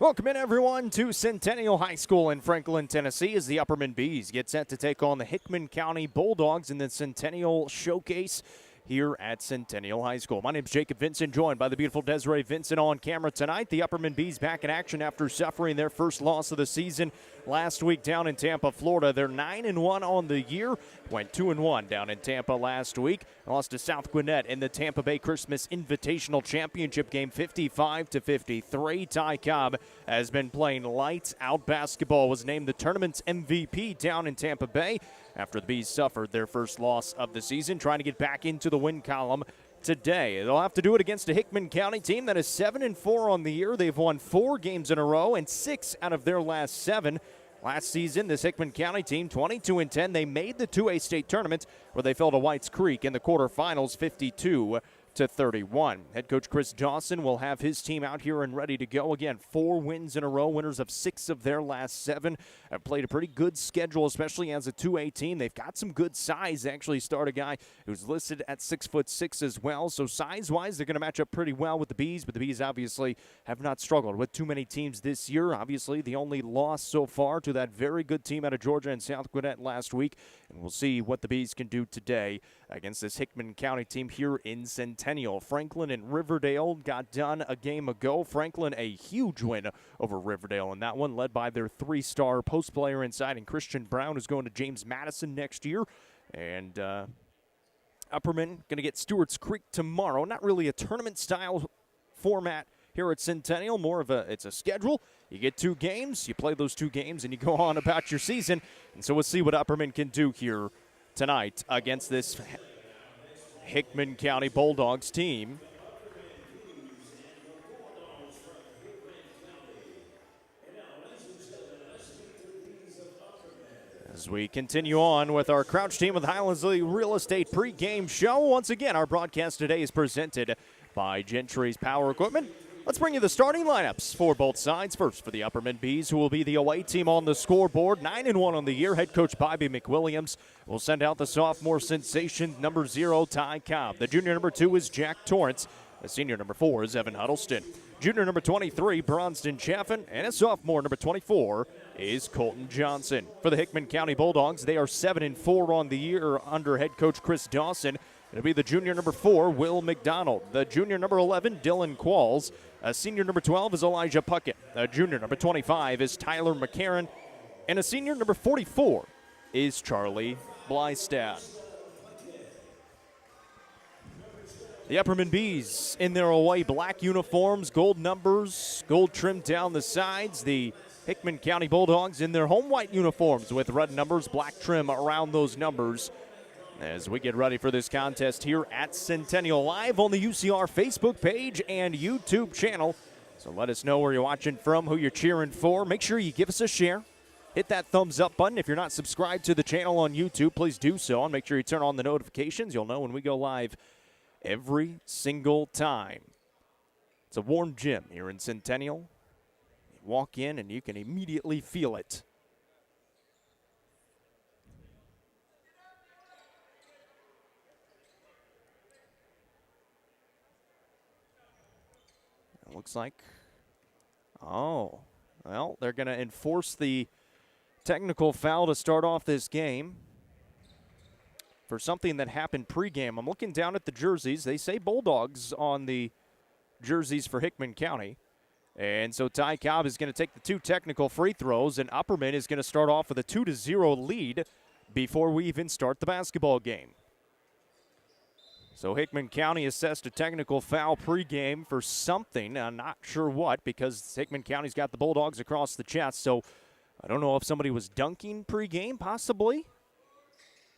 Welcome in, everyone, to Centennial High School in Franklin, Tennessee, as the Upperman Bees get set to take on the Hickman County Bulldogs in the Centennial Showcase here at Centennial High School. My name is Jacob Vincent, joined by the beautiful Desiree Vincent on camera tonight. The Upperman Bees back in action after suffering their first loss of the season last week down in Tampa, Florida. They're 9-1 on the year, went 2-1 down in Tampa last week. Lost to South Gwinnett in the Tampa Bay Christmas Invitational Championship game 55-53. Ty Cobb has been playing lights out basketball, was named the tournament's MVP down in Tampa Bay after the Bees suffered their first loss of the season, trying to get back into the win column today. They'll have to do it against a Hickman County team that is 7-4 on the year. They've won 4 games in a row and 6 out of their last 7. Last season, this Hickman County team, 22-10, they made the 2A state tournament where they fell to Whites Creek in the quarterfinals, 52-31. Head coach Chris Dawson will have his team out here and ready to go. Again, 4 wins in a row, winners of 6 of their last 7. Have played a pretty good schedule, especially as a 2A team. They've got some good size. They actually start a guy who's listed at 6'6" as well. So size-wise, they're going to match up pretty well with the Bees, but the Bees obviously have not struggled with too many teams this year. Obviously, the only loss so far to that very good team out of Georgia and South Gwinnett last week. And we'll see what the Bees can do today against this Hickman County team here in Centennial. Franklin and Riverdale got done a game ago. Franklin, a huge win over Riverdale in that one, led by their 3-star post player inside, and Christian Brown is going to James Madison next year. And Upperman going to get Stewart's Creek tomorrow. Not really a tournament-style format here at Centennial, more of it's a schedule. You get 2 games, you play those 2 games, and you go on about your season. And so we'll see what Upperman can do here tonight against this Hickman County Bulldogs team. As we continue on with our Crouch team with Highlands Real Estate pregame show, once again, our broadcast today is presented by Gentry's Power Equipment. Let's bring you the starting lineups for both sides. First for the Upperman Bees, who will be the away team on the scoreboard. 9-1 on the year. Head coach Bobby McWilliams will send out the sophomore sensation, number 0, Ty Cobb. The junior number 2 is Jack Torrance. The senior number 4 is Evan Huddleston. Junior number 23, Bronston Chaffin. And a sophomore number 24 is Colton Johnson. For the Hickman County Bulldogs, they are 7-4 on the year under head coach Chris Dawson. It'll be the junior number 4, Will McDonald. The junior number 11, Dylan Qualls. A senior number 12 is Elijah Puckett. A junior number 25 is Tyler McCarron. And a senior number 44 is Charlie Blystad. The Upperman Bees in their away black uniforms, gold numbers, gold trim down the sides. The Hickman County Bulldogs in their home white uniforms with red numbers, black trim around those numbers. As we get ready for this contest here at Centennial, live on the UCR Facebook page and YouTube channel. So let us know where you're watching from, who you're cheering for. Make sure you give us a share. Hit that thumbs up button. If you're not subscribed to the channel on YouTube, please do so. And make sure you turn on the notifications. You'll know when we go live every single time. It's a warm gym here in Centennial. You walk in and you can immediately feel it. Looks like, well, they're going to enforce the technical foul to start off this game for something that happened pregame. I'm looking down at the jerseys. They say Bulldogs on the jerseys for Hickman County. And so Ty Cobb is going to take the 2 technical free throws, and Upperman is going to start off with a 2-0 lead before we even start the basketball game. So Hickman County assessed a technical foul pregame for something. I'm not sure what, because Hickman County's got the Bulldogs across the chest. So I don't know if somebody was dunking pregame, possibly,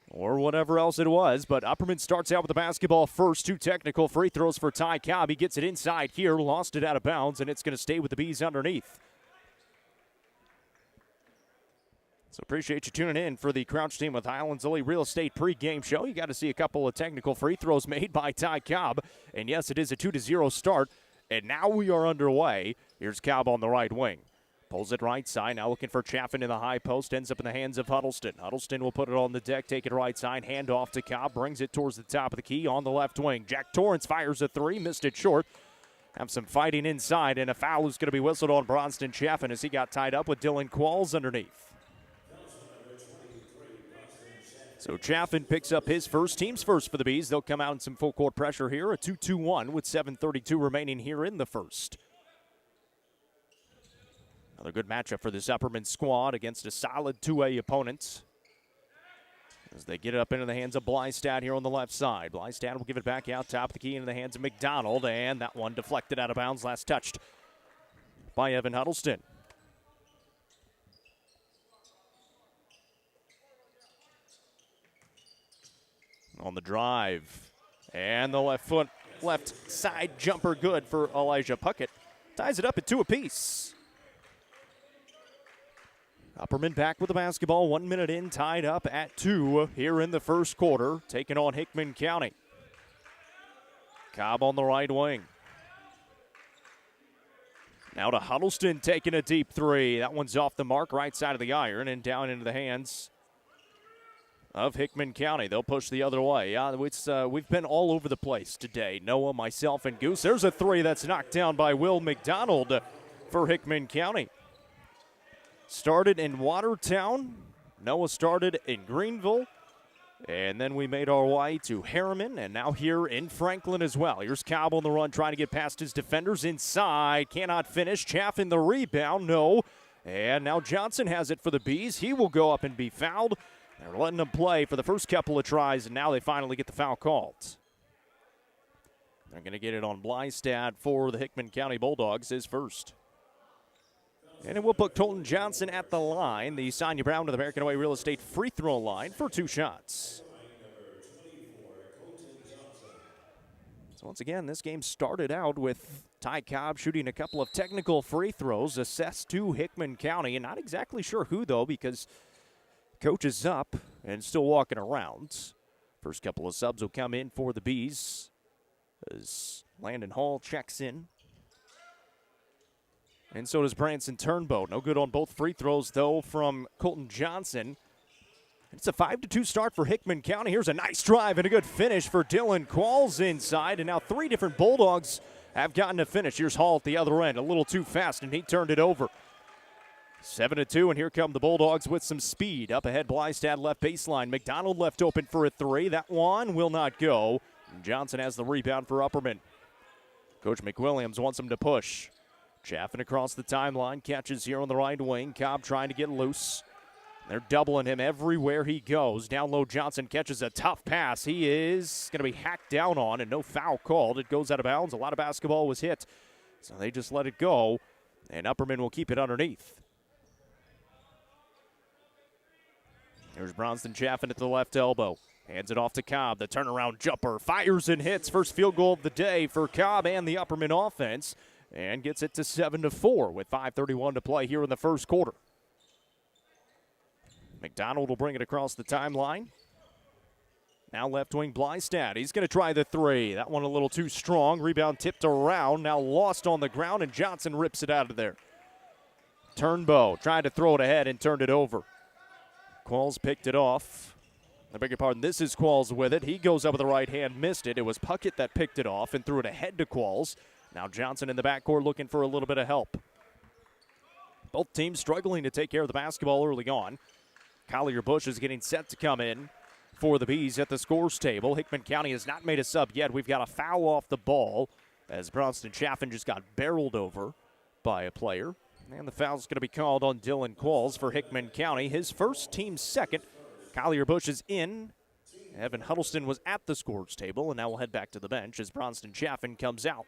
or whatever else it was. But Upperman starts out with the basketball first. 2 technical free throws for Ty Cobb. He gets it inside here, lost it out of bounds, and it's going to stay with the Bees underneath. So appreciate you tuning in for the Crouch team with Highlands Lily Real Estate pregame show. You got to see a couple of technical free throws made by Ty Cobb. And yes, it is a 2-0 start. And now we are underway. Here's Cobb on the right wing. Pulls it right side. Now looking for Chaffin in the high post. Ends up in the hands of Huddleston. Huddleston will put it on the deck. Take it right side. Hand off to Cobb. Brings it towards the top of the key on the left wing. Jack Torrance fires a 3. Missed it short. have some fighting inside, and a foul is going to be whistled on Bronston Chaffin as he got tied up with Dylan Qualls underneath. So Chaffin picks up his first, team's first for the Bees. They'll come out in some full court pressure here, a 2-2-1 with 7:32 remaining here in the first. Another good matchup for this Upperman squad against a solid 2A opponent. As they get it up into the hands of Blystad here on the left side. Blystad will give it back out top of the key into the hands of McDonald, and that one deflected out of bounds, last touched by Evan Huddleston. On the drive, and the left side jumper good for Elijah Puckett. Ties it up at 2 apiece. Upperman back with the basketball, 1 minute in, tied up at 2 here in the first quarter, taking on Hickman County. Cobb on the right wing. Now to Huddleston taking a deep 3. That one's off the mark, right side of the iron, and down into the hands of Hickman County. They'll push the other way. Yeah, we've been all over the place today. Noah, myself, and Goose. There's a 3 that's knocked down by Will McDonald for Hickman County. Started in Watertown. Noah started in Greenville. And then we made our way to Harriman, and now here in Franklin as well. Here's Cobb on the run, trying to get past his defenders inside. Cannot finish. Chaffin the rebound. No. And now Johnson has it for the Bees. He will go up and be fouled. They're letting them play for the first couple of tries, and now they finally get the foul called. They're going to get it on Blystad for the Hickman County Bulldogs, his first. And it will put Colton Johnson at the line, the Sonia Brown to the American Way Real Estate free throw line for 2 shots. So once again, this game started out with Ty Cobb shooting a couple of technical free throws assessed to Hickman County, and not exactly sure who, though, because coach is up and still walking around. First couple of subs will come in for the Bees as Landon Hall checks in. And so does Branson Turnbow. No good on both free throws, though, from Colton Johnson. It's a 5-2 start for Hickman County. Here's a nice drive and a good finish for Dylan Qualls inside. And now 3 different Bulldogs have gotten a finish. Here's Hall at the other end, a little too fast, and he turned it over. 7-2, and here come the Bulldogs with some speed. Up ahead, Blystad left baseline. McDonald left open for a 3. That one will not go. And Johnson has the rebound for Upperman. Coach McWilliams wants him to push. Chaffin across the timeline, catches here on the right wing. Cobb trying to get loose. They're doubling him everywhere he goes. Down low, Johnson catches a tough pass. He is going to be hacked down on, and no foul called. It goes out of bounds. A lot of basketball was hit, so they just let it go, and Upperman will keep it underneath. There's Bronston Chaffin at the left elbow. Hands it off to Cobb. The turnaround jumper fires and hits. First field goal of the day for Cobb and the Upperman offense. And gets it to 7-4 with 5:31 to play here in the first quarter. McDonald will bring it across the timeline. Now left wing Blystad. He's going to try the 3. That one a little too strong. Rebound tipped around. Now lost on the ground, and Johnson rips it out of there. Turnbow tried to throw it ahead and turned it over. Qualls picked it off. I beg your pardon. This is Qualls with it. He goes up with the right hand, missed it. It was Puckett that picked it off and threw it ahead to Qualls. Now Johnson in the backcourt looking for a little bit of help. Both teams struggling to take care of the basketball early on. Collier Bush is getting set to come in for the Bees at the scores table. Hickman County has not made a sub yet. We've got a foul off the ball as Bronston Chaffin just got barreled over by a player. And the foul's going to be called on Dylan Qualls for Hickman County. His first, team second. Collier Bush is in. Evan Huddleston was at the scores table, and now we'll head back to the bench as Bronston Chaffin comes out.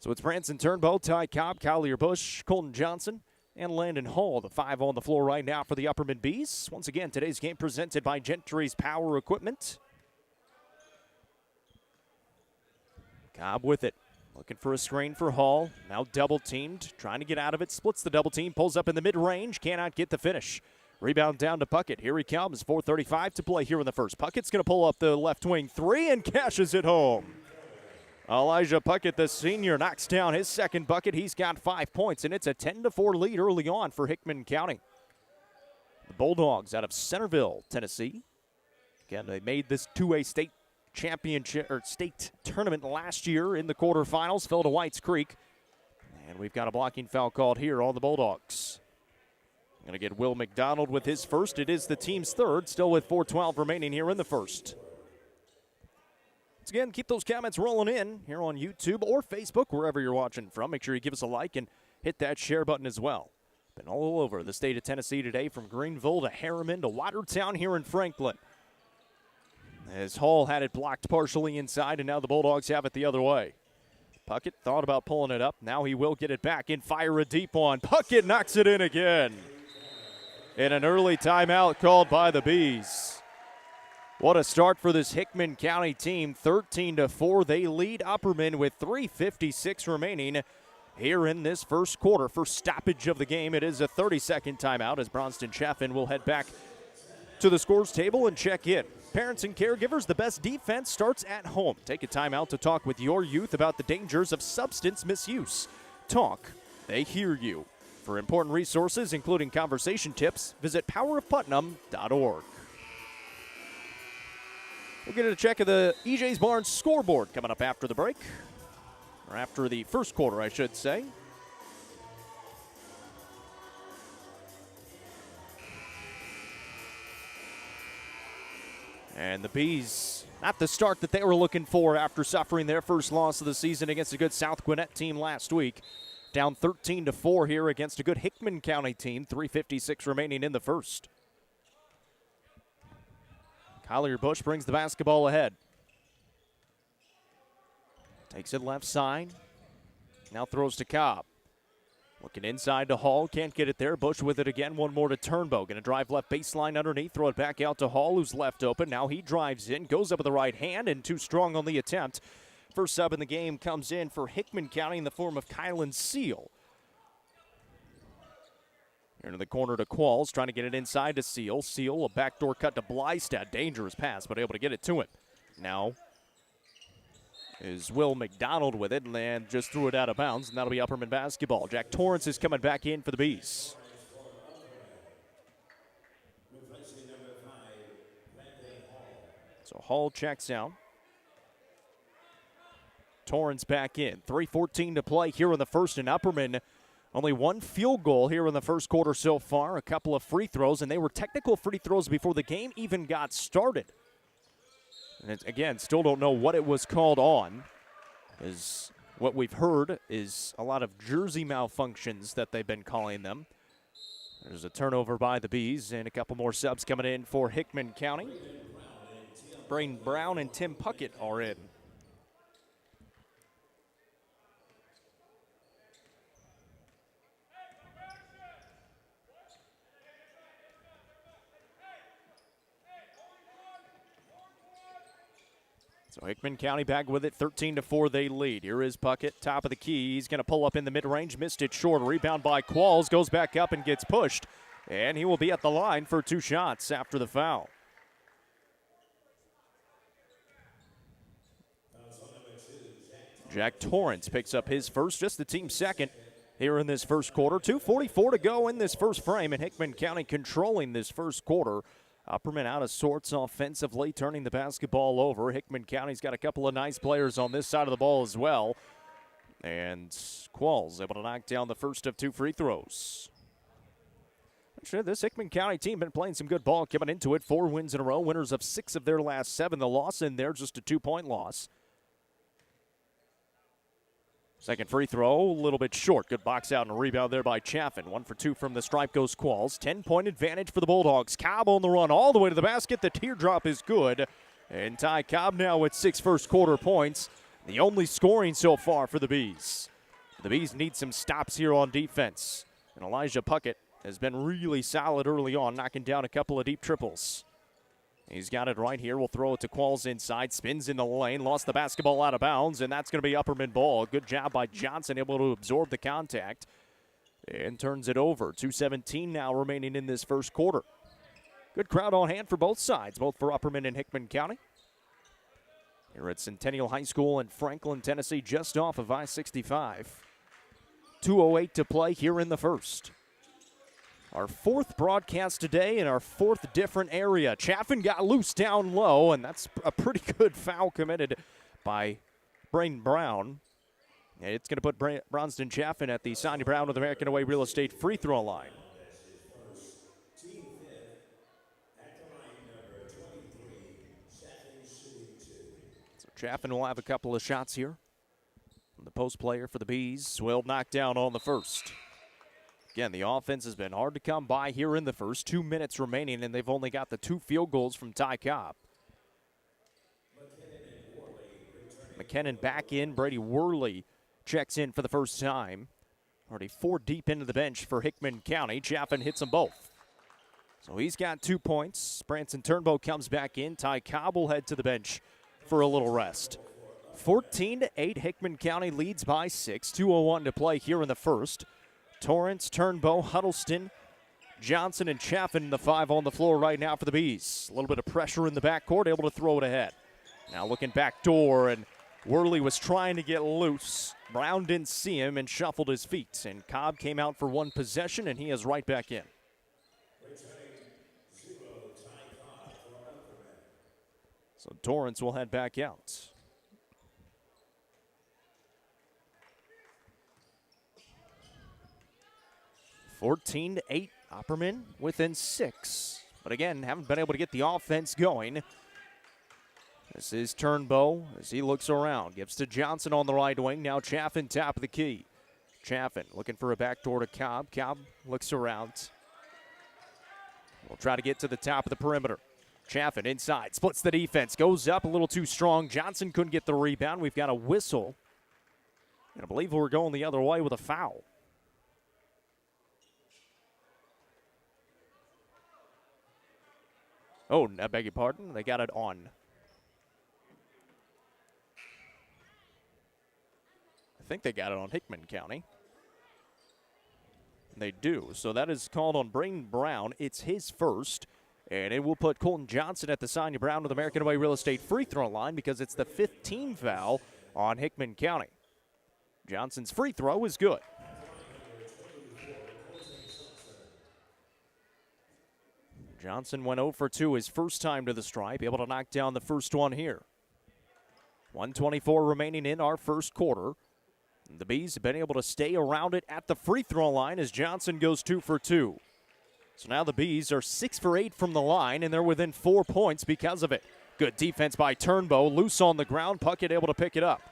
So it's Branson Turnbow, Ty Cobb, Collier Bush, Colton Johnson, and Landon Hall. The 5 on the floor right now for the Upperman Bees. Once again, today's game presented by Gentry's Power Equipment. Cobb with it. Looking for a screen for Hall. Now double teamed, trying to get out of it. Splits the double team, pulls up in the mid-range, cannot get the finish. Rebound down to Puckett. Here he comes, 4:35 to play here in the first. Puckett's going to pull up the left wing 3 and cashes it home. Elijah Puckett, the senior, knocks down his second bucket. He's got 5 points, and it's a 10-4 lead early on for Hickman County. The Bulldogs out of Centerville, Tennessee. Again, they made this 2A state championship or state tournament last year in the quarterfinals, fell to Whites Creek. And we've got a blocking foul called here on the Bulldogs. Going to get Will McDonald with his first. It is the team's third, still with 4:12 remaining here in the first. Once again, keep those comments rolling in here on YouTube or Facebook, wherever you're watching from. Make sure you give us a like and hit that share button as well. Been all over the state of Tennessee today, from Greenville to Harriman to Watertown here in Franklin. As Hall had it blocked partially inside, and now the Bulldogs have it the other way. Puckett thought about pulling it up. Now he will get it back and fire a deep one. Puckett knocks it in again. And an early timeout called by the Bees. What a start for this Hickman County team. 13-4. They lead Upperman with 3:56 remaining here in this first quarter. First stoppage of the game. It is a 30-second timeout as Bronston Chaffin will head back to the scores table and check in. Parents and caregivers, the best defense starts at home. Take a timeout to talk with your youth about the dangers of substance misuse. Talk, they hear you. For important resources, including conversation tips, visit powerofputnam.org. We'll get a check of the EJ's Barnes scoreboard coming up after the break. Or after the first quarter, I should say. And the Bees, not the start that they were looking for after suffering their first loss of the season against a good South Gwinnett team last week. Down 13-4 here against a good Hickman County team. 3:56 remaining in the first. Collier Bush brings the basketball ahead. Takes it left side. Now throws to Cobb. Looking inside to Hall. Can't get it there. Bush with it again. One more to Turnbow. Going to drive left baseline underneath. Throw it back out to Hall, who's left open. Now he drives in. Goes up with the right hand and too strong on the attempt. First sub in the game comes in for Hickman County in the form of Kylan Seal. Into the corner to Qualls. Trying to get it inside to Seal. Seal, a backdoor cut to Blystad. Dangerous pass, but able to get it to him. Now is Will McDonald with it, and just threw it out of bounds, and that'll be Upperman basketball. Jack Torrance is coming back in for the Bees. So Hall checks out. Torrance back in. 3:14 to play here in the first, and Upperman only one field goal here in the first quarter so far, a couple of free throws, and they were technical free throws before the game even got started. And again, still don't know what it was called on. Is what we've heard is a lot of jersey malfunctions that they've been calling them. There's a turnover by the Bees, and a couple more subs coming in for Hickman County. Brain Brown and Tim Puckett are in. So Hickman County back with it, 13-4 they lead. Here is Puckett, top of the key. He's going to pull up in the mid-range, missed it short. Rebound by Qualls, goes back up and gets pushed. And he will be at the line for two shots after the foul. Jack Torrance picks up his first, just the team's second here in this first quarter. 2:44 to go in this first frame, and Hickman County controlling this first quarter. Upperman out of sorts offensively, turning the basketball over. Hickman County's got a couple of nice players on this side of the ball as well. And Qualls able to knock down the first of two free throws. Actually, this Hickman County team been playing some good ball coming into it. 4 wins in a row, winners of 6 of their last 7. The loss in there, just a 2-point loss. Second free throw, a little bit short. Good box out and a rebound there by Chaffin. 1 for 2 from the stripe goes Qualls. 10-point advantage for the Bulldogs. Cobb on the run all the way to the basket. The teardrop is good. And Ty Cobb now with 6 first quarter points. The only scoring so far for the Bees. The Bees need some stops here on defense. And Elijah Puckett has been really solid early on, knocking down a couple of deep triples. He's got it right here. We'll throw it to Qualls inside. Spins in the lane. Lost the basketball out of bounds, and that's going to be Upperman ball. Good job by Johnson, able to absorb the contact. And turns it over. 2:17 now remaining in this first quarter. Good crowd on hand for both sides, both for Upperman and Hickman County. Here at Centennial High School in Franklin, Tennessee, just off of I-65. 2:08 to play here in the first. Our fourth broadcast today in our fourth different area. Chaffin got loose down low, and that's a pretty good foul committed by Braden Brown. It's going to put Bronston Chaffin at the Sonia Brown with American Away Real Estate free throw line. So Chaffin will have a couple of shots here. The post player for the Bees will knock down on the first. Again, the offense has been hard to come by here in the first. 2 minutes remaining, and they've only got the 2 field goals from Ty Cobb. McKinnon back in. Brady Worley checks in for the first time. Already 4 deep into the bench for Hickman County. Chaffin hits them both. So he's got 2 points. Branson Turnbow comes back in. Ty Cobb will head to the bench for a little rest. 14-8, Hickman County leads by 6. 2:01 to play here in the first. Torrance, Turnbow, Huddleston, Johnson, and Chaffin, the 5 on the floor right now for the Bees. A little bit of pressure in the backcourt, able to throw it ahead. Now looking back door, and Worley was trying to get loose. Brown didn't see him and shuffled his feet. And Cobb came out for 1 possession, and he is right back in. So Torrance will head back out. 14-8, Upperman within 6. But again, haven't been able to get the offense going. This is Turnbow as he looks around. Gives to Johnson on the right wing. Now Chaffin top of the key. Chaffin looking for a backdoor to Cobb. Cobb looks around. We'll try to get to the top of the perimeter. Chaffin inside, splits the defense, goes up a little too strong. Johnson couldn't get the rebound. We've got a whistle. And I believe we're going the other way with a foul. Oh, I beg your pardon. They got it on. I think they got it on Hickman County. They do. So that is called on Braden Brown. It's his first. And it will put Colton Johnson at the Sonia Brown with American Away Real Estate free throw line because it's the 15th foul on Hickman County. Johnson's free throw is good. Johnson went 0 for 2 his first time to the stripe, able to knock down the first one here. 1:24 remaining in our first quarter. The Bees have been able to stay around it at the free throw line as Johnson goes 2 for 2. So now the Bees are 6 for 8 from the line, and they're within 4 points because of it. Good defense by Turnbow, loose on the ground, Puckett able to pick it up.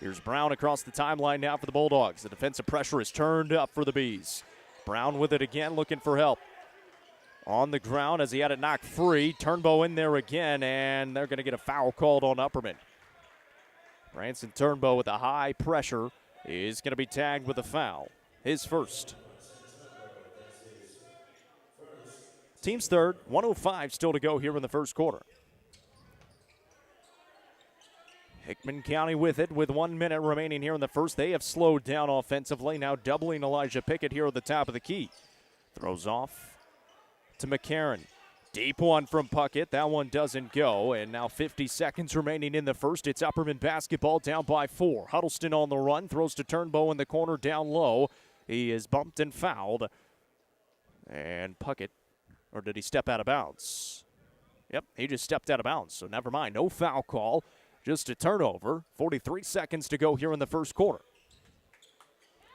Here's Brown across the timeline now for the Bulldogs. The defensive pressure is turned up for the Bees. Brown with it again, looking for help. On the ground as he had it knocked free. Turnbow in there again, and they're going to get a foul called on Upperman. Branson Turnbow with a high pressure is going to be tagged with a foul. His first. Team's third, 1:05 still to go here in the first quarter. Hickman County with it with 1 minute remaining here in the first. They have slowed down offensively, now doubling Elijah Pickett here at the top of the key. Throws off to McCarron. Deep one from Puckett. That one doesn't go. And now 50 seconds remaining in the first. It's Upperman basketball down by 4. Huddleston on the run. Throws to Turnbow in the corner down low. He is bumped and fouled. And Puckett, or did he step out of bounds? Yep, he just stepped out of bounds. So never mind. No foul call. Just a turnover. 43 seconds to go here in the first quarter.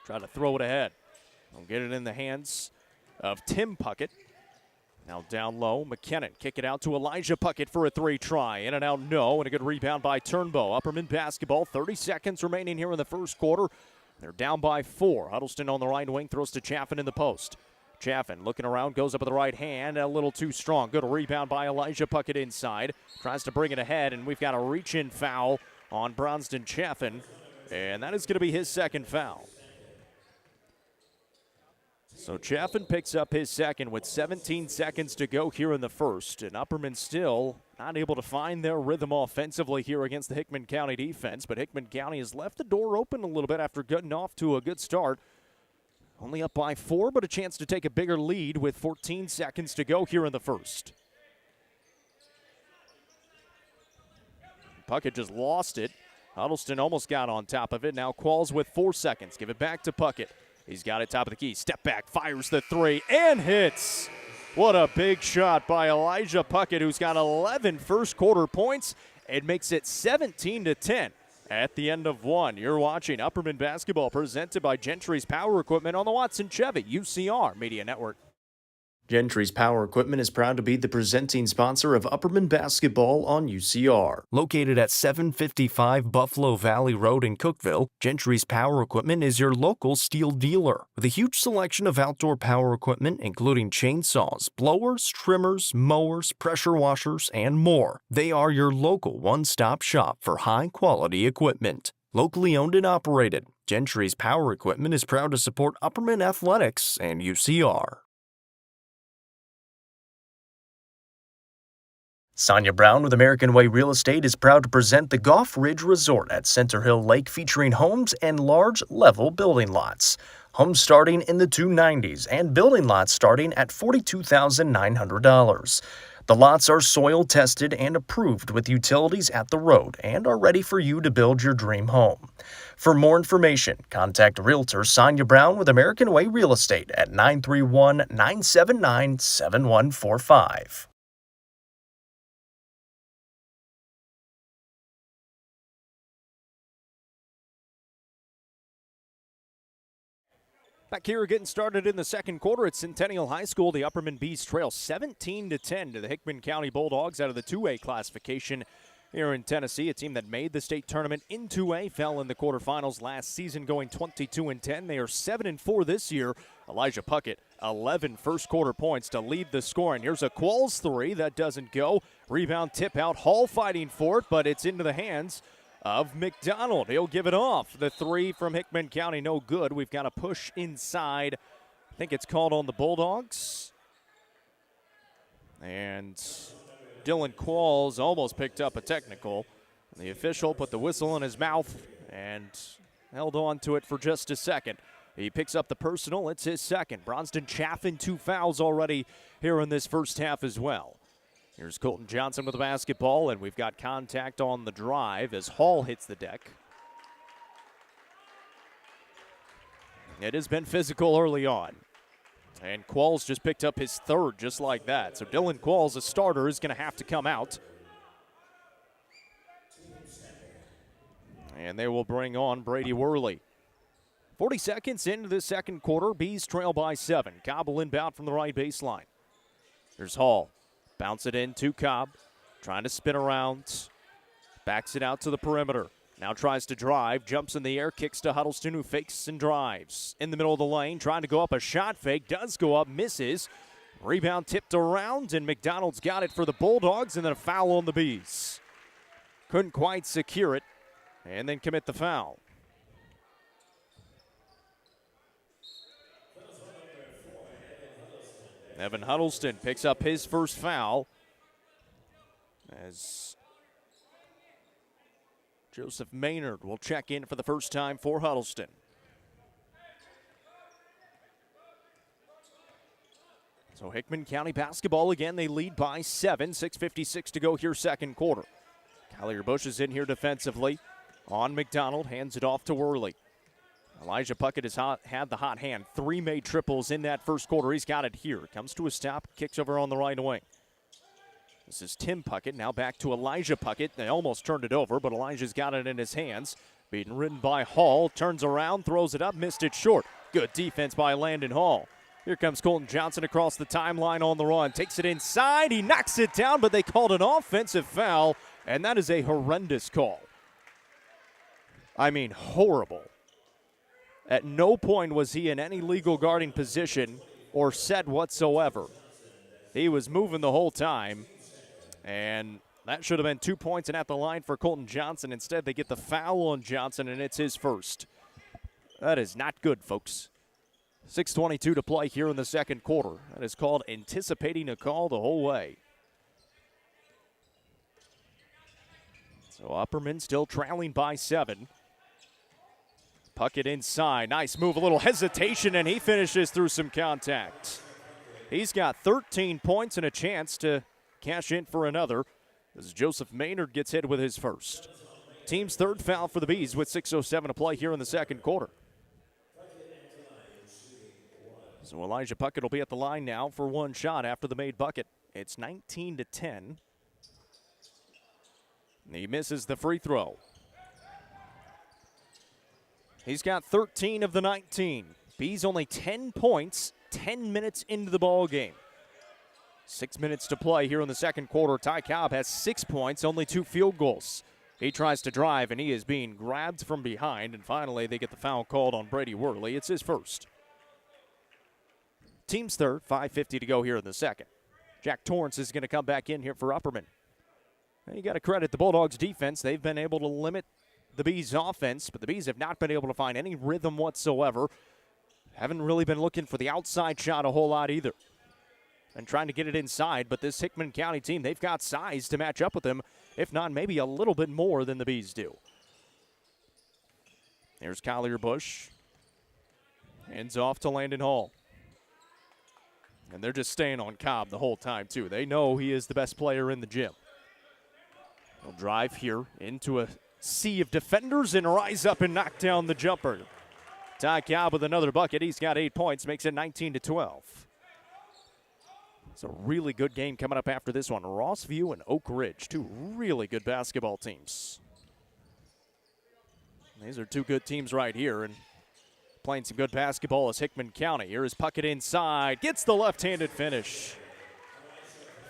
Try to throw it ahead. We'll get it in the hands of Tim Puckett. Now down low, McKinnon kick it out to Elijah Puckett for a 3 try. In and out, no, and a good rebound by Turnbow. Upperman basketball, 30 seconds remaining here in the first quarter. They're down by 4. Huddleston on the right wing, throws to Chaffin in the post. Chaffin looking around, goes up with the right hand, a little too strong. Good rebound by Elijah Puckett inside. Tries to bring it ahead, and we've got a reach-in foul on Bronston Chaffin, and that is going to be his second foul. So Chaffin picks up his second with 17 seconds to go here in the first. And Upperman still not able to find their rhythm offensively here against the Hickman County defense. But Hickman County has left the door open a little bit after getting off to a good start. Only up by 4, but a chance to take a bigger lead with 14 seconds to go here in the first. Puckett just lost it. Huddleston almost got on top of it. Now Qualls with 4 seconds. Give it back to Puckett. He's got it top of the key. Step back, fires the three, and hits. What a big shot by Elijah Puckett, who's got 11 first quarter points. It makes it 17-10 at the end of one. You're watching Upperman basketball presented by Gentry's Power Equipment on the Watson Chevy UCR Media Network. Gentry's Power Equipment is proud to be the presenting sponsor of Upperman basketball on UCR. Located at 755 Buffalo Valley Road in Cookeville, Gentry's Power Equipment is your local steel dealer. With a huge selection of outdoor power equipment, including chainsaws, blowers, trimmers, mowers, pressure washers, and more. They are your local one-stop shop for high-quality equipment. Locally owned and operated, Gentry's Power Equipment is proud to support Upperman Athletics and UCR. Sonia Brown with American Way Real Estate is proud to present the Goff Ridge Resort at Center Hill Lake, featuring homes and large level building lots. Homes starting in the 290s and building lots starting at $42,900. The lots are soil tested and approved with utilities at the road and are ready for you to build your dream home. For more information, contact Realtor Sonia Brown with American Way Real Estate at 931-979-7145. Back here getting started in the second quarter at Centennial High School. The Upperman Bees trail 17-10 to the Hickman County Bulldogs out of the 2A classification here in Tennessee. A team that made the state tournament in 2A, fell in the quarterfinals last season, going 22-10. They are 7-4 this year. Elijah Puckett, 11 first quarter points to lead the scoring. Here's a Qualls three that doesn't go. Rebound tip out. Hall fighting for it, but it's into the hands of McDonald. He'll give it off. The three from Hickman County, no good. We've got a push inside. I think it's called on the Bulldogs. And Dylan Qualls almost picked up a technical. The official put the whistle in his mouth and held on to it for just a second. He picks up the personal. It's his second. Bronston Chaffin, 2 fouls already here in this first half as well. Here's Colton Johnson with the basketball, and we've got contact on the drive as Hall hits the deck. It has been physical early on. And Qualls just picked up his third just like that. So Dylan Qualls, a starter, is going to have to come out. And they will bring on Brady Worley. 40 seconds into the second quarter. Bees trail by 7. Cobb will inbound from the right baseline. There's Hall. Bounce it in to Cobb. Trying to spin around. Backs it out to the perimeter. Now tries to drive. Jumps in the air. Kicks to Huddleston, who fakes and drives. In the middle of the lane. Trying to go up a shot fake. Does go up. Misses. Rebound tipped around. And McDonald's got it for the Bulldogs. And then a foul on the Bees. Couldn't quite secure it. And then commit the foul. Evan Huddleston picks up his first foul as Joseph Maynard will check in for the first time for Huddleston. So Hickman County basketball again, they lead by 7, 6:56 to go here second quarter. Collier Bush is in here defensively on McDonald, hands it off to Worley. Elijah Puckett has had the hot hand. 3 made triples in that first quarter. He's got it here. Comes to a stop, kicks over on the right wing. This is Tim Puckett. Now back to Elijah Puckett. They almost turned it over, but Elijah's got it in his hands. Being ridden by Hall. Turns around, throws it up, missed it short. Good defense by Landon Hall. Here comes Colton Johnson across the timeline on the run. Takes it inside. He knocks it down, but they called an offensive foul, and that is a horrendous call. I mean, horrible. At no point was he in any legal guarding position or set whatsoever. He was moving the whole time, and that should have been 2 points and at the line for Colton Johnson. Instead, they get the foul on Johnson, and it's his first. That is not good, folks. 6:22 to play here in the second quarter. That is called anticipating a call the whole way. So Upperman still trailing by 7. Puckett inside. Nice move. A little hesitation, and he finishes through some contact. He's got 13 points and a chance to cash in for another as Joseph Maynard gets hit with his first. Team's third foul for the Bees with 6:07 to play here in the second quarter. So Elijah Puckett will be at the line now for one shot after the made bucket. It's 19-10. He misses the free throw. He's got 13 of the 19. Bees only 10 points, 10 minutes into the ball game. 6 minutes to play here in the second quarter. Ty Cobb has 6 points, only 2 field goals. He tries to drive, and he is being grabbed from behind. And finally, they get the foul called on Brady Worley. It's his first. Team's third, 5:50 to go here in the second. Jack Torrance is going to come back in here for Upperman. And you got to credit the Bulldogs' defense. They've been able to limit the Bees' offense, but the Bees have not been able to find any rhythm whatsoever. Haven't really been looking for the outside shot a whole lot either. And trying to get it inside, but this Hickman County team, they've got size to match up with them, if not maybe a little bit more than the Bees do. There's Collier Bush. Hands off to Landon Hall. And they're just staying on Cobb the whole time, too. They know he is the best player in the gym. He'll drive here into a sea of defenders and rise up and knock down the jumper. Ty Cobb with another bucket. He's got 8 points, makes it 19-12. It's a really good game coming up after this one. Rossview and Oak Ridge, two really good basketball teams. These are two good teams right here, and playing some good basketball is Hickman County. Here is Puckett inside, gets the left-handed finish.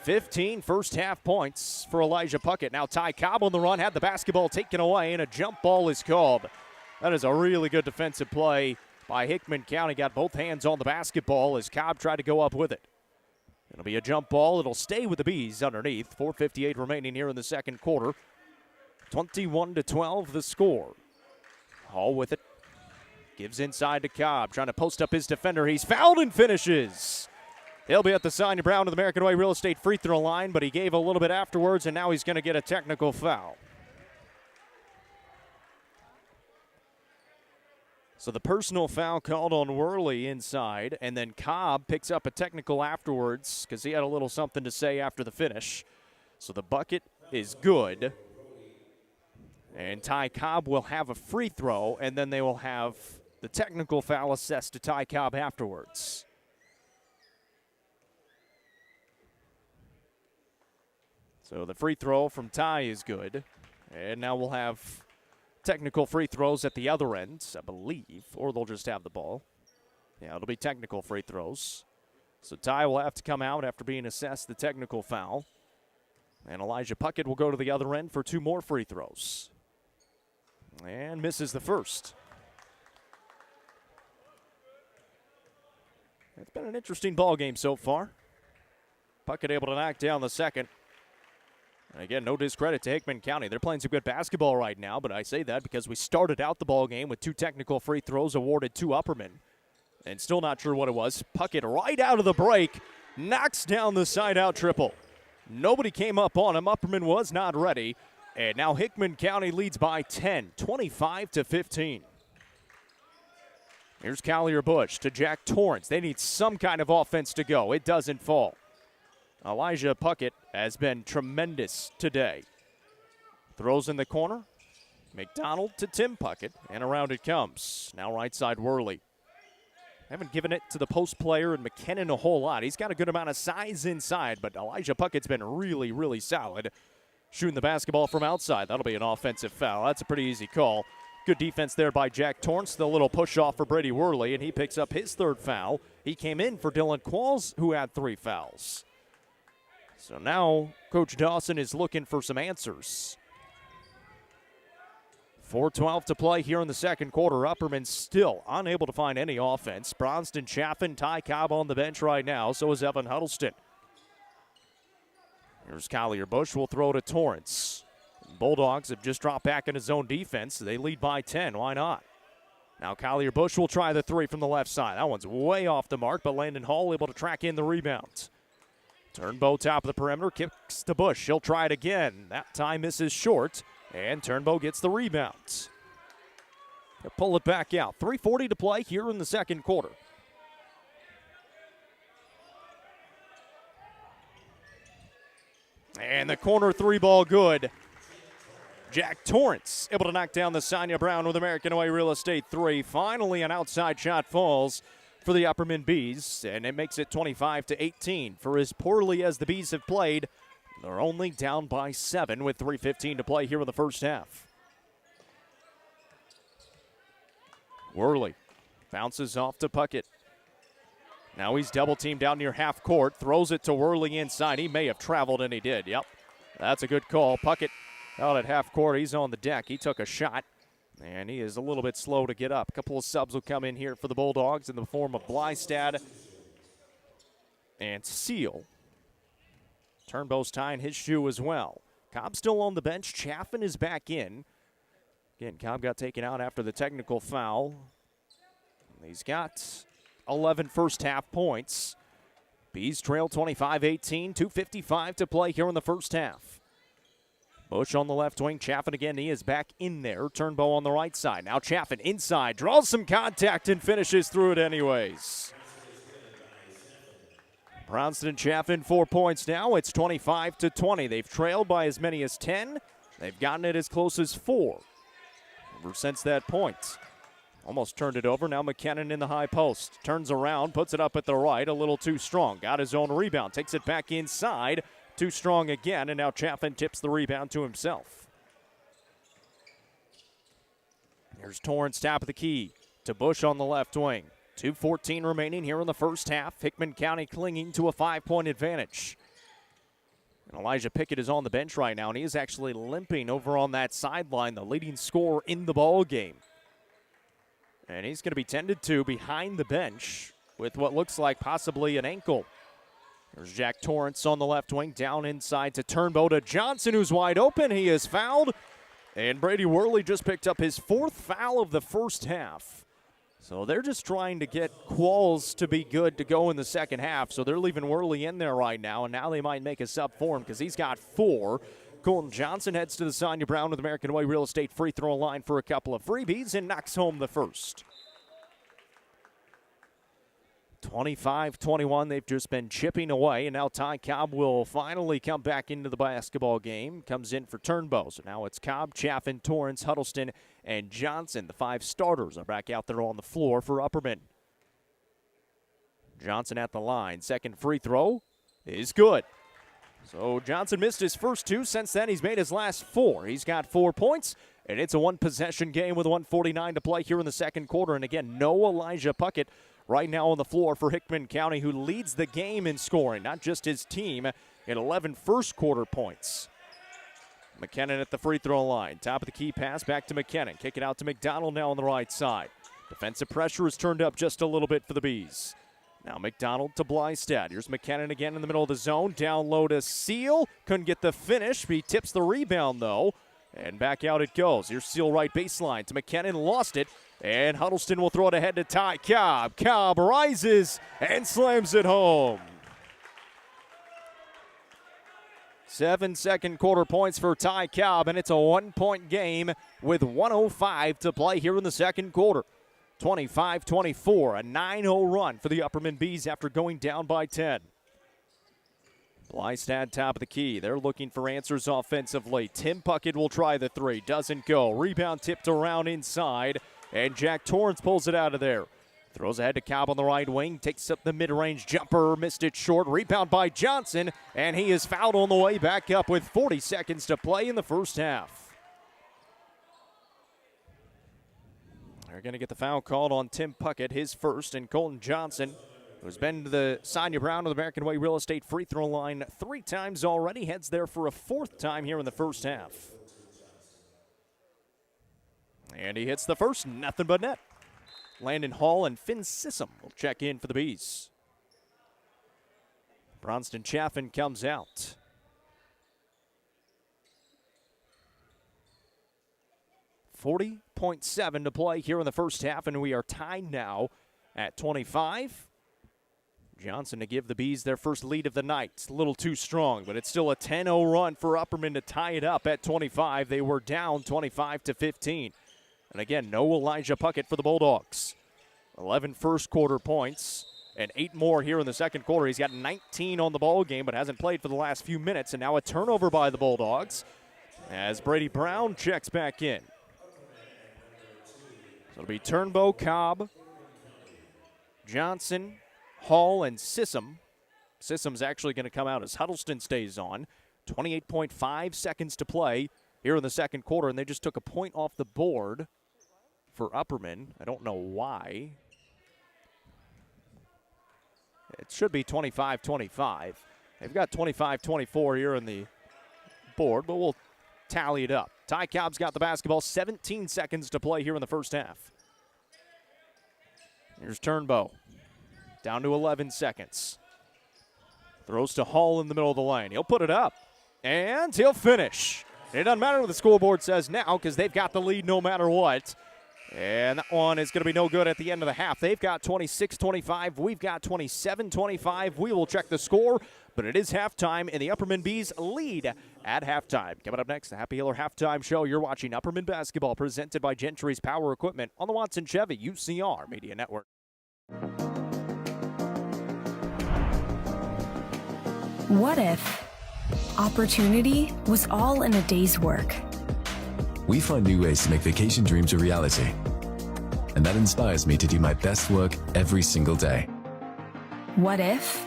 15 first half points for Elijah Puckett. Now Ty Cobb on the run, had the basketball taken away, and a jump ball is called. That is a really good defensive play by Hickman County. Got both hands on the basketball as Cobb tried to go up with it. It'll be a jump ball. It'll stay with the Bees underneath. 4:58 remaining here in the second quarter. 21-12 the score. Hall with it. Gives inside to Cobb. Trying to post up his defender. He's fouled and finishes. He'll be at the Sonia Brown of the American Way Real Estate free throw line, but he gave a little bit afterwards, and now he's going to get a technical foul. So the personal foul called on Worley inside, and then Cobb picks up a technical afterwards because he had a little something to say after the finish. So the bucket is good. And Ty Cobb will have a free throw, and then they will have the technical foul assessed to Ty Cobb afterwards. So the free throw from Ty is good. And now we'll have technical free throws at the other end, I believe, or they'll just have the ball. Yeah, it'll be technical free throws. So Ty will have to come out after being assessed the technical foul. And Elijah Puckett will go to the other end for 2 more free throws. And misses the first. It's been an interesting ball game so far. Puckett able to knock down the second. And again, no discredit to Hickman County. They're playing some good basketball right now, but I say that because we started out the ball game with 2 technical free throws awarded to Upperman. And still not sure what it was. Puckett right out of the break knocks down the side-out triple. Nobody came up on him. Upperman was not ready. And now Hickman County leads by 10, 25-15. Here's Collier Bush to Jack Torrance. They need some kind of offense to go. It doesn't fall. Elijah Puckett has been tremendous today. Throws in the corner. McDonald to Tim Puckett, and around it comes. Now right side Worley. Haven't given it to the post player and McKinnon a whole lot. He's got a good amount of size inside, but Elijah Puckett's been really, really solid. Shooting the basketball from outside. That'll be an offensive foul. That's a pretty easy call. Good defense there by Jack Torrance. The little push off for Brady Worley, and he picks up his 3rd foul. He came in for Dylan Qualls, who had 3 fouls. So now Coach Dawson is looking for some answers. 4:12 to play here in the second quarter. Upperman still unable to find any offense. Bronston Chaffin, Ty Cobb on the bench right now. So is Evan Huddleston. Here's Collier Bush. Will throw to Torrance. Bulldogs have just dropped back into zone defense. They lead by 10. Why not? Now Collier Bush will try the 3 from the left side. That one's way off the mark, but Landon Hall able to track in the rebound. Turnbow top of the perimeter, kicks to Bush. He'll try it again. That time misses short, and Turnbow gets the rebound. They'll pull it back out. 3:40 to play here in the second quarter. And the corner 3 ball good. Jack Torrance able to knock down the Sonia Brown with American Way Real Estate 3. Finally, an outside shot falls. for the Upperman Bees, and it makes it 25-18. For as poorly as the Bees have played, they're only down by 7 with 3:15 to play here in the first half. Worley bounces off to Puckett. Now he's double teamed down near half court, throws it to Worley inside. He may have traveled, and he did. Yep, that's a good call. Puckett out at half court. He's on the deck. He took a shot, and he is a little bit slow to get up. A couple of subs will come in here for the Bulldogs in the form of Blystad and Seal. Turnbow's tying his shoe as well. Cobb still on the bench. Chaffin is back in. Again, Cobb got taken out after the technical foul. He's got 11 first-half points. Bees trail 25-18, 2:55 to play here in the first half. Bush on the left wing, Chaffin again, he is back in there. Turnbow on the right side. Now Chaffin inside, draws some contact and finishes through it anyways. Brownston and Chaffin 4 points now. It's 25-20. They've trailed by as many as 10. They've gotten it as close as 4 ever since that point. Almost turned it over. Now McKinnon in the high post. Turns around, puts it up at the right. A little too strong. Got his own rebound. Takes it back inside. Too strong again. And now Chaffin tips the rebound to himself. Here's Torrance, top of the key to Bush on the left wing. 2:14 remaining here in the first half. Hickman County clinging to a 5-point advantage. And Elijah Pickett is on the bench right now, and he is actually limping over on that sideline, the leading scorer in the ball game. And he's going to be tended to behind the bench with what looks like possibly an ankle. There's Jack Torrance on the left wing, down inside to Turnbow to Johnson, who's wide open. He is fouled, and Brady Worley just picked up his 4th foul of the first half. So they're just trying to get Qualls to be good to go in the second half. So they're leaving Worley in there right now, and now they might make a sub for him because he's got 4. Colton Johnson heads to the Sonia Brown with American Way Real Estate free throw line for a couple of freebies and knocks home the first. 25-21, they've just been chipping away, and now Ty Cobb will finally come back into the basketball game. Comes in for Turnbow. So now it's Cobb, Chaffin, Torrance, Huddleston, and Johnson. The 5 starters are back out there on the floor for Upperman. Johnson at the line. Second free throw is good. So Johnson missed his first 2. Since then, he's made his last 4. He's got 4 points, and it's a one-possession game with 1:49 to play here in the second quarter. And again, no Elijah Puckett right now on the floor for Hickman County, who leads the game in scoring, not just his team, at 11 first-quarter points. McKinnon at the free throw line. Top of the key pass back to McKinnon. Kick it out to McDonald now on the right side. Defensive pressure is turned up just a little bit for the Bees. Now McDonald to Blystad. Here's McKinnon again in the middle of the zone. Down low to Seal. Couldn't get the finish. He tips the rebound, though. And back out it goes. Here's Seal right baseline to McKinnon. Lost it. And Huddleston will throw it ahead to Ty Cobb. Cobb rises and slams it home. 7 second quarter points for Ty Cobb, and it's a 1-point game with 1:05 to play here in the second quarter. 25-24, a 9-0 run for the Upperman Bees after going down by 10. Blystad top of the key. They're looking for answers offensively. Tim Puckett will try the 3. Doesn't go. Rebound tipped around inside, and Jack Torrance pulls it out of there. Throws ahead to Cobb on the right wing. Takes up the mid-range jumper. Missed it short. Rebound by Johnson, and he is fouled on the way back up with 40 seconds to play in the first half. They're going to get the foul called on Tim Puckett, his first, and Colton Johnson, who's been to the Sonia Brown of the American Way Real Estate free throw line 3 times already, heads there for a 4th time here in the first half. And he hits the first, nothing but net. Landon Hall and Finn Sissom will check in for the Bees. Bronston Chaffin comes out. .7 to play here in the first half, and we are tied now at 25. Johnson to give the Bees their first lead of the night. It's a little too strong, but it's still a 10-0 run for Upperman to tie it up at 25. They were down 25-15. And again, no Elijah Puckett for the Bulldogs. 11 first quarter points and 8 more here in the second quarter. He's got 19 on the ball game, but hasn't played for the last few minutes. And now a turnover by the Bulldogs as Brady Brown checks back in. So it'll be Turnbow, Cobb, Johnson, Hall, and Sissom. Sissom's actually going to come out as Huddleston stays on. 28.5 seconds to play here in the second quarter, and they just took a point off the board for Upperman. I don't know why. It should be 25-25. They've got 25-24 here on the board, but we'll tally it up. Ty Cobb's got the basketball. 17 seconds to play here in the first half. Here's Turnbow. Down to 11 seconds. Throws to Hall in the middle of the lane. He'll put it up, and he'll finish. It doesn't matter what the scoreboard says now because they've got the lead no matter what. And that one is going to be no good at the end of the half. They've got 26-25. We've got 27-25. We will check the score, but it is halftime, and the Upperman Bees lead at halftime. Coming up next, the Happy Hiller Halftime Show. You're watching Upperman Basketball presented by Gentry's Power Equipment on the Watson Chevy UCR Media Network. What if opportunity was all in a day's work? We find new ways to make vacation dreams a reality. And that inspires me to do my best work every single day. What if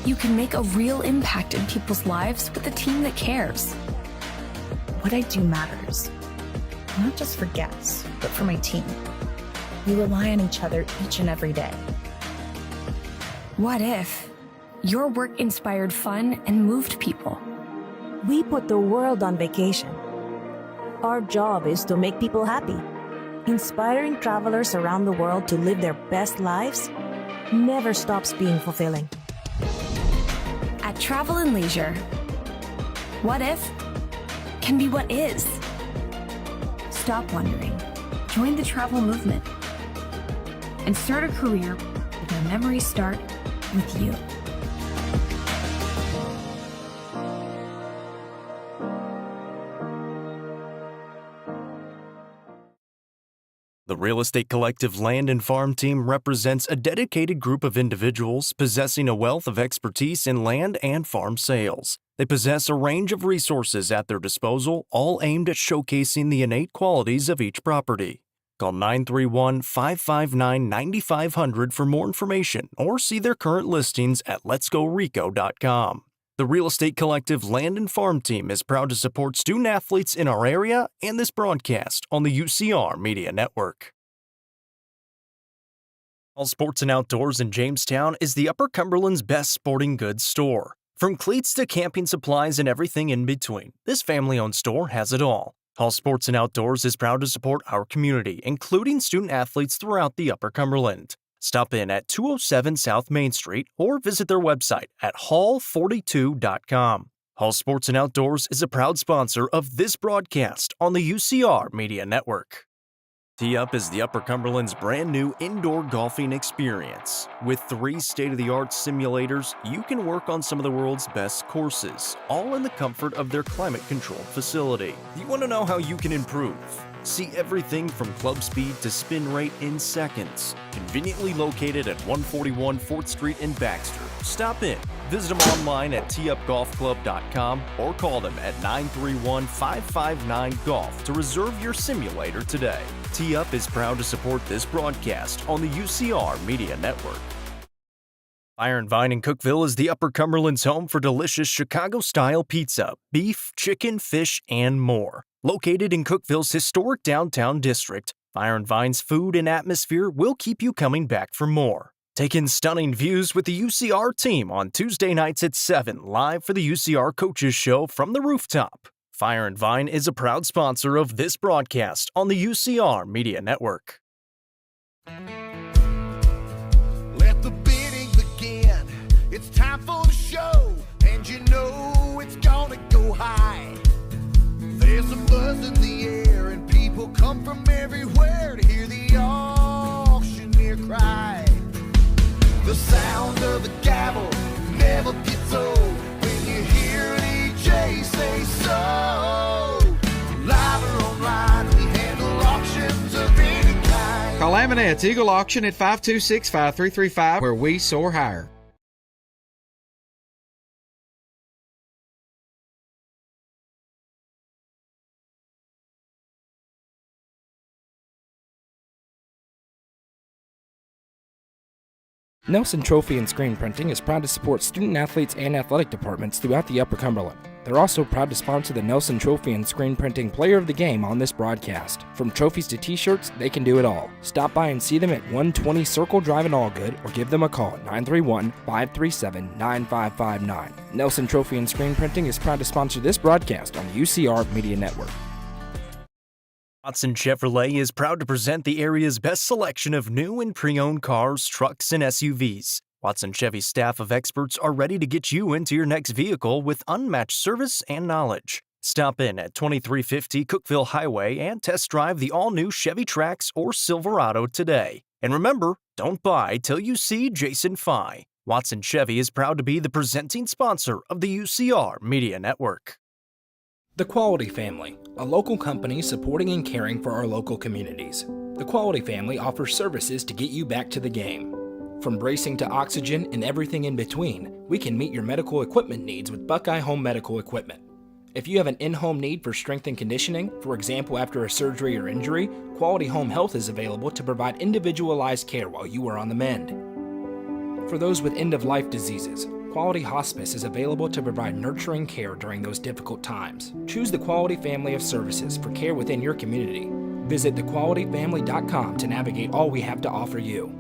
you can make a real impact in people's lives with a team that cares? What I do matters, not just for guests, but for my team. We rely on each other each and every day. What if your work inspired fun and moved people? We put the world on vacation. Our job is to make people happy. Inspiring travelers around the world to live their best lives never stops being fulfilling. At Travel and Leisure, what if can be what is. Stop wondering. Join the travel movement and start a career where memories start with you. The Real Estate Collective Land and Farm Team represents a dedicated group of individuals possessing a wealth of expertise in land and farm sales. They possess a range of resources at their disposal, all aimed at showcasing the innate qualities of each property. Call 931-559-9500 for more information or see their current listings at letsgorico.com. The Real Estate Collective Land and Farm Team is proud to support student athletes in our area and this broadcast on the UCR Media Network. All Sports and Outdoors in Jamestown is the Upper Cumberland's best sporting goods store. From cleats to camping supplies and everything in between, this family-owned store has it all. All Sports and Outdoors is proud to support our community, including student athletes throughout the Upper Cumberland. Stop in at 207 South Main Street or visit their website at hall42.com. Hall Sports and Outdoors is a proud sponsor of this broadcast on the UCR Media Network. Tee Up is the Upper Cumberland's brand new indoor golfing experience. With 3 state-of-the-art simulators, you can work on some of the world's best courses, all in the comfort of their climate-controlled facility. You want to know how you can improve? See everything from club speed to spin rate in seconds. Conveniently located at 141 4th Street in Baxter. Stop in. Visit them online at teupgolfclub.com or call them at 931-559-GOLF to reserve your simulator today. Tee Up is proud to support this broadcast on the UCR Media Network. Fire and Vine in Cookeville is the Upper Cumberland's home for delicious Chicago-style pizza, beef, chicken, fish, and more. Located in Cookeville's historic downtown district, Fire and Vine's food and atmosphere will keep you coming back for more. Take in stunning views with the UCR team on Tuesday nights at 7, live for the UCR Coaches Show from the rooftop. Fire and Vine is a proud sponsor of this broadcast on the UCR Media Network. Let the bidding begin. It's time for the show, and you know it's gonna go high. There's a buzz in the air, and people come from everywhere to hear the auctioneer cry. The sound of the gavel never gets old when you hear an EJ say so. Live or online, we handle auctions of any kind. Call Amanette's Eagle Auction at 526-5335, where we soar higher. Nelson Trophy and Screen Printing is proud to support student athletes and athletic departments throughout the Upper Cumberland. They're also proud to sponsor the Nelson Trophy and Screen Printing Player of the Game on this broadcast. From trophies to t-shirts, they can do it all. Stop by and see them at 120 Circle Drive in Allgood or give them a call at 931-537-9559. Nelson Trophy and Screen Printing is proud to sponsor this broadcast on the UCR Media Network. Watson Chevrolet is proud to present the area's best selection of new and pre-owned cars, trucks, and SUVs. Watson Chevy's staff of experts are ready to get you into your next vehicle with unmatched service and knowledge. Stop in at 2350 Cookeville Highway and test drive the all-new Chevy Trax or Silverado today. And remember, don't buy till you see Jason Fye. Watson Chevy is proud to be the presenting sponsor of the UCR Media Network. The Quality Family, a local company supporting and caring for our local communities. The Quality Family offers services to get you back to the game. From bracing to oxygen and everything in between, we can meet your medical equipment needs with Buckeye Home Medical Equipment. If you have an in-home need for strength and conditioning, for example after a surgery or injury, Quality Home Health is available to provide individualized care while you are on the mend. For those with end-of-life diseases, Quality Hospice is available to provide nurturing care during those difficult times. Choose the Quality family of services for care within your community. Visit thequalityfamily.com to navigate all we have to offer you.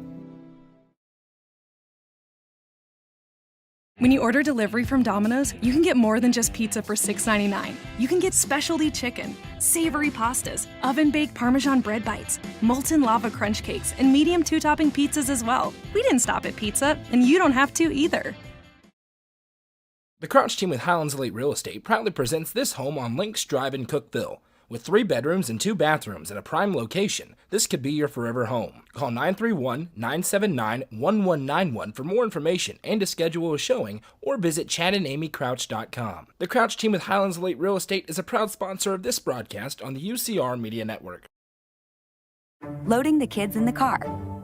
When you order delivery from Domino's, you can get more than just pizza for $6.99. You can get specialty chicken, savory pastas, oven-baked Parmesan bread bites, molten lava crunch cakes, and medium two-topping pizzas as well. We didn't stop at pizza, and you don't have to either. The Crouch team with Highlands Elite Real Estate proudly presents this home on Lynx Drive in Cookeville. With 3 bedrooms and 2 bathrooms in a prime location, this could be your forever home. Call 931-979-1191 for more information and to schedule a showing, or visit chadandamycrouch.com. The Crouch team with Highlands Elite Real Estate is a proud sponsor of this broadcast on the UCR Media Network. Loading the kids in the car,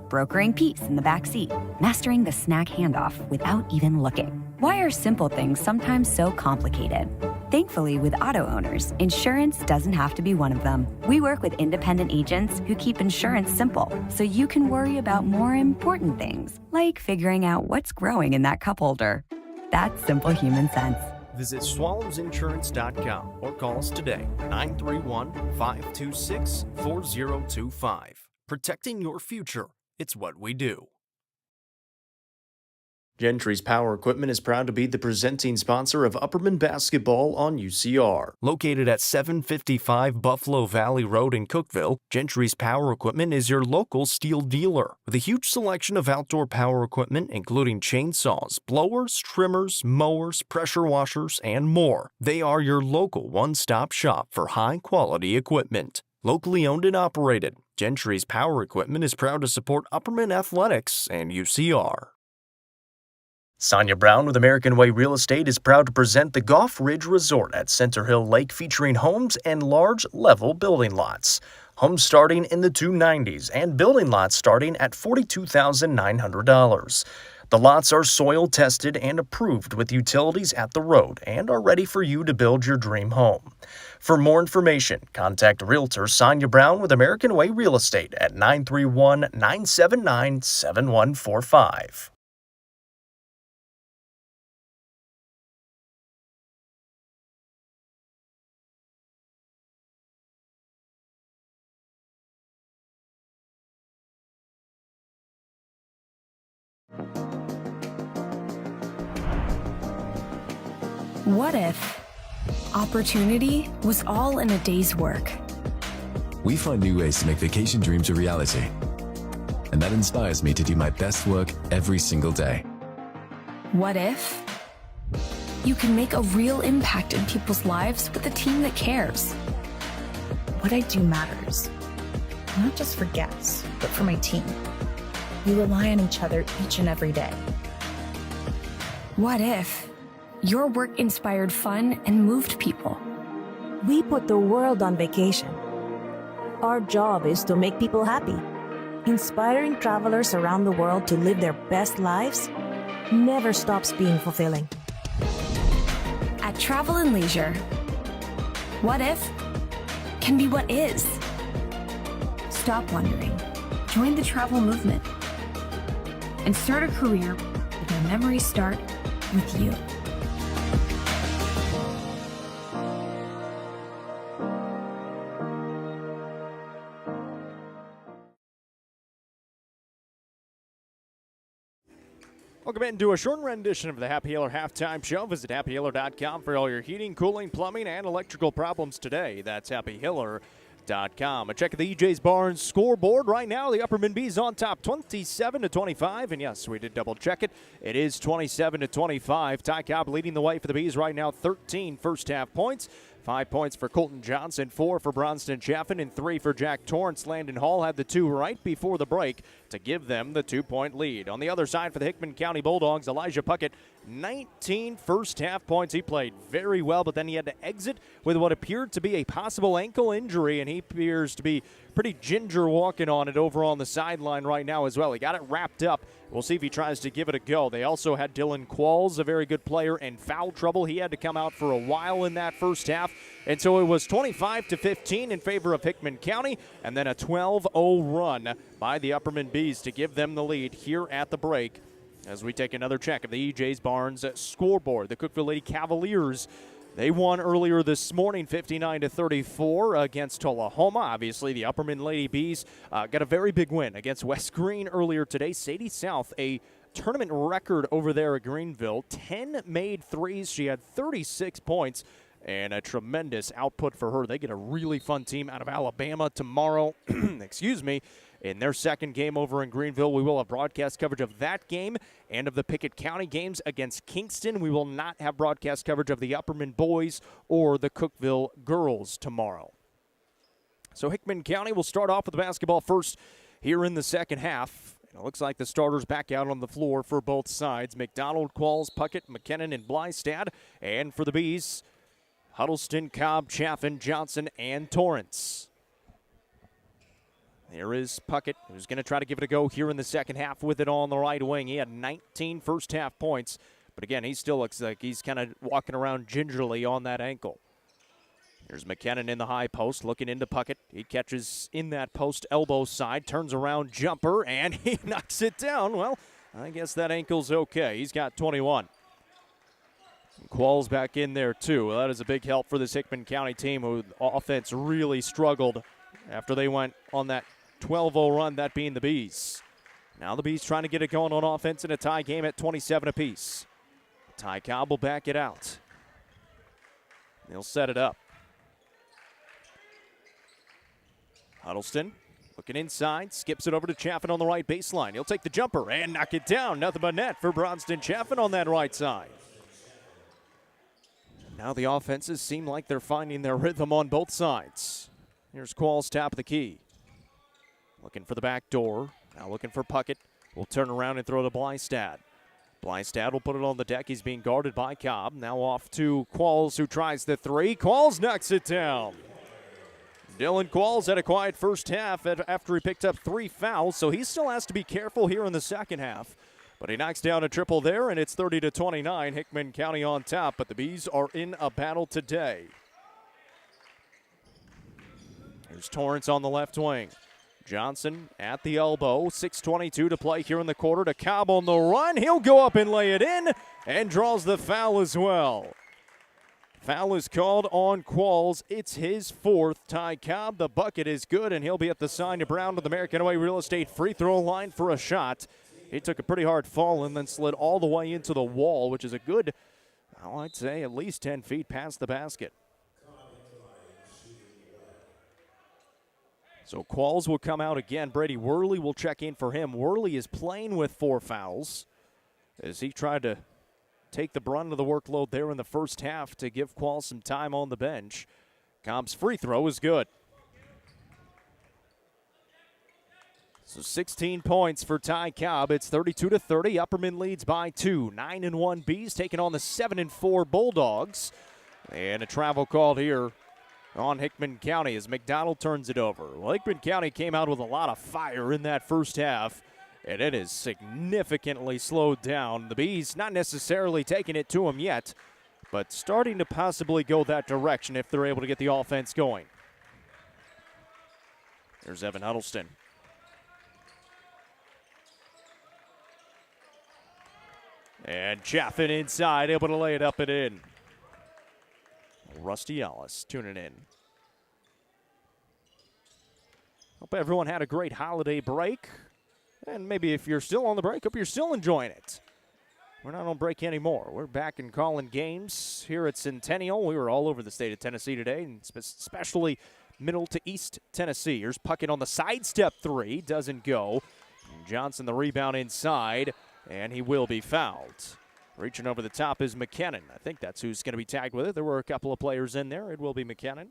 brokering peace in the back seat, mastering the snack handoff without even looking. Why are simple things sometimes so complicated? Thankfully, with auto owners, insurance doesn't have to be one of them. We work with independent agents who keep insurance simple, so you can worry about more important things, like figuring out what's growing in that cup holder. That's simple human sense. Visit swallowsinsurance.com or call us today, 931-526-4025. Protecting your future, it's what we do. Gentry's Power Equipment is proud to be the presenting sponsor of Upperman basketball on UCR. Located at 755 Buffalo Valley Road in Cookeville, Gentry's Power Equipment is your local steel dealer. With a huge selection of outdoor power equipment, including chainsaws, blowers, trimmers, mowers, pressure washers, and more. They are your local one-stop shop for high-quality equipment. Locally owned and operated, Gentry's Power Equipment is proud to support Upperman Athletics and UCR. Sonia Brown with American Way Real Estate is proud to present the Goff Ridge Resort at Center Hill Lake, featuring homes and large level building lots. Homes starting in the $290s and building lots starting at $42,900. The lots are soil tested and approved with utilities at the road and are ready for you to build your dream home. For more information, contact Realtor Sonia Brown with American Way Real Estate at 931-979-7145. What if opportunity was all in a day's work? We find new ways to make vacation dreams a reality. And that inspires me to do my best work every single day. What if you can make a real impact in people's lives with a team that cares? What I do matters, not just for guests, but for my team. We rely on each other each and every day. What if your work inspired fun and moved people? We put the world on vacation. Our job is to make people happy. Inspiring travelers around the world to live their best lives never stops being fulfilling. At Travel and Leisure, what if can be what is. Stop wondering. Join the travel movement. and start a career where memories start with you. Welcome into a short rendition of the Happy Hiller Halftime Show. Visit happyhiller.com for all your heating, cooling, plumbing, and electrical problems today. That's happyhiller.com. A check of the EJ's Barnes scoreboard right now. The Upperman Bees on top, 27-25. And yes, we did double check it. It is 27-25. Ty Cobb leading the way for the Bees right now. 13 first half points. 5 points for Colton Johnson, 4 for Bronston Chaffin, and 3 for Jack Torrance. Landon Hall had the 2 right before the break to give them the 2-point lead. On the other side for the Hickman County Bulldogs, Elijah Puckett, 19 first half points. He played very well, but then he had to exit with what appeared to be a possible ankle injury, and he appears to be pretty ginger walking on it over on the sideline right now as well. He got it wrapped up. We'll see if he tries to give it a go. They also had Dylan Qualls, a very good player, in foul trouble. He had to come out for a while in that first half. And so it was 25-15 in favor of Hickman County, and then a 12-0 run by the Upperman Bees to give them the lead here at the break. As we take another check of the EJ's Barnes scoreboard, the Cookeville Lady Cavaliers, they won earlier this morning, 59-34 against Tullahoma. Obviously, the Upperman Lady Bees got a very big win against West Green earlier today. Sadie South, a tournament record over there at Greenville. 10 made threes. She had 36 points and a tremendous output for her. They get a really fun team out of Alabama tomorrow. Excuse me. In their second game over in Greenville, we will have broadcast coverage of that game and of the Pickett County games against Kingston. We will not have broadcast coverage of the Upperman boys or the Cookeville girls tomorrow. So Hickman County will start off with the basketball first here in the second half. It looks like the starters back out on the floor for both sides. McDonald, Qualls, Puckett, McKinnon, and Blystad. And for the Bees, Huddleston, Cobb, Chaffin, Johnson, and Torrance. There is Puckett, who's going to try to give it a go here in the second half with it on the right wing. He had 19 first half points, but again, he still looks like he's kind of walking around gingerly on that ankle. Here's McKinnon in the high post, looking into Puckett. He catches in that post elbow side, turns around, jumper, and he knocks it down. Well, I guess that ankle's okay. He's got 21. Qualls back in there, too. Well, that is a big help for this Hickman County team, who offense really struggled after they went on that 12-0 run, that being the Bees. Now the Bees trying to get it going on offense in a tie game at 27 apiece. Ty Cobb will back it out. They'll set it up. Huddleston looking inside, skips it over to Chaffin on the right baseline. He'll take the jumper and knock it down. Nothing but net for Bronston Chaffin on that right side. Now the offenses seem like they're finding their rhythm on both sides. Here's Qualls, top of the key. Looking for the back door. Now looking for Puckett. Will turn around and throw to Blystad. Blystad will put it on the deck. He's being guarded by Cobb. Now off to Qualls, who tries the three. Qualls knocks it down. Dylan Qualls had a quiet first half after he picked up 3 fouls, so he still has to be careful here in the second half. But he knocks down a triple there, and it's 30-29. Hickman County on top, but the Bees are in a battle today. Here's Torrance on the left wing. Johnson at the elbow. 6:22 to play here in the quarter to Cobb on the run. He'll go up and lay it in and draws the foul as well. Foul is called on Qualls. It's his 4th. Ty Cobb, the bucket is good, and he'll be at the sign to Brown to the American Way Real Estate free throw line for a shot. He took a pretty hard fall and then slid all the way into the wall, which is a good, I'd say, at least 10 feet past the basket. So Qualls will come out again. Brady Worley will check in for him. Worley is playing with 4 fouls as he tried to take the brunt of the workload there in the first half to give Qualls some time on the bench. Cobb's free throw is good. So 16 points for Ty Cobb. It's 32-30. Upperman leads by 2. 9-1 Bees taking on the 7-4 Bulldogs. And a travel called here on Hickman County as McDonald turns it over. Well, Hickman County came out with a lot of fire in that first half, and it is significantly slowed down. The Bees not necessarily taking it to them yet, but starting to possibly go that direction if they're able to get the offense going. There's Evan Huddleston. And Chaffin inside, able to lay it up and in. Rusty Ellis tuning in. Hope everyone had a great holiday break. And maybe if you're still on the break, hope you're still enjoying it. We're not on break anymore. We're back and calling games here at Centennial. We were all over the state of Tennessee today, and especially middle to east Tennessee. Here's Puckett on the sidestep three. Doesn't go. Johnson the rebound inside, and he will be fouled. Reaching over the top is McKinnon. I think that's who's going to be tagged with it. There were a couple of players in there. It will be McKinnon.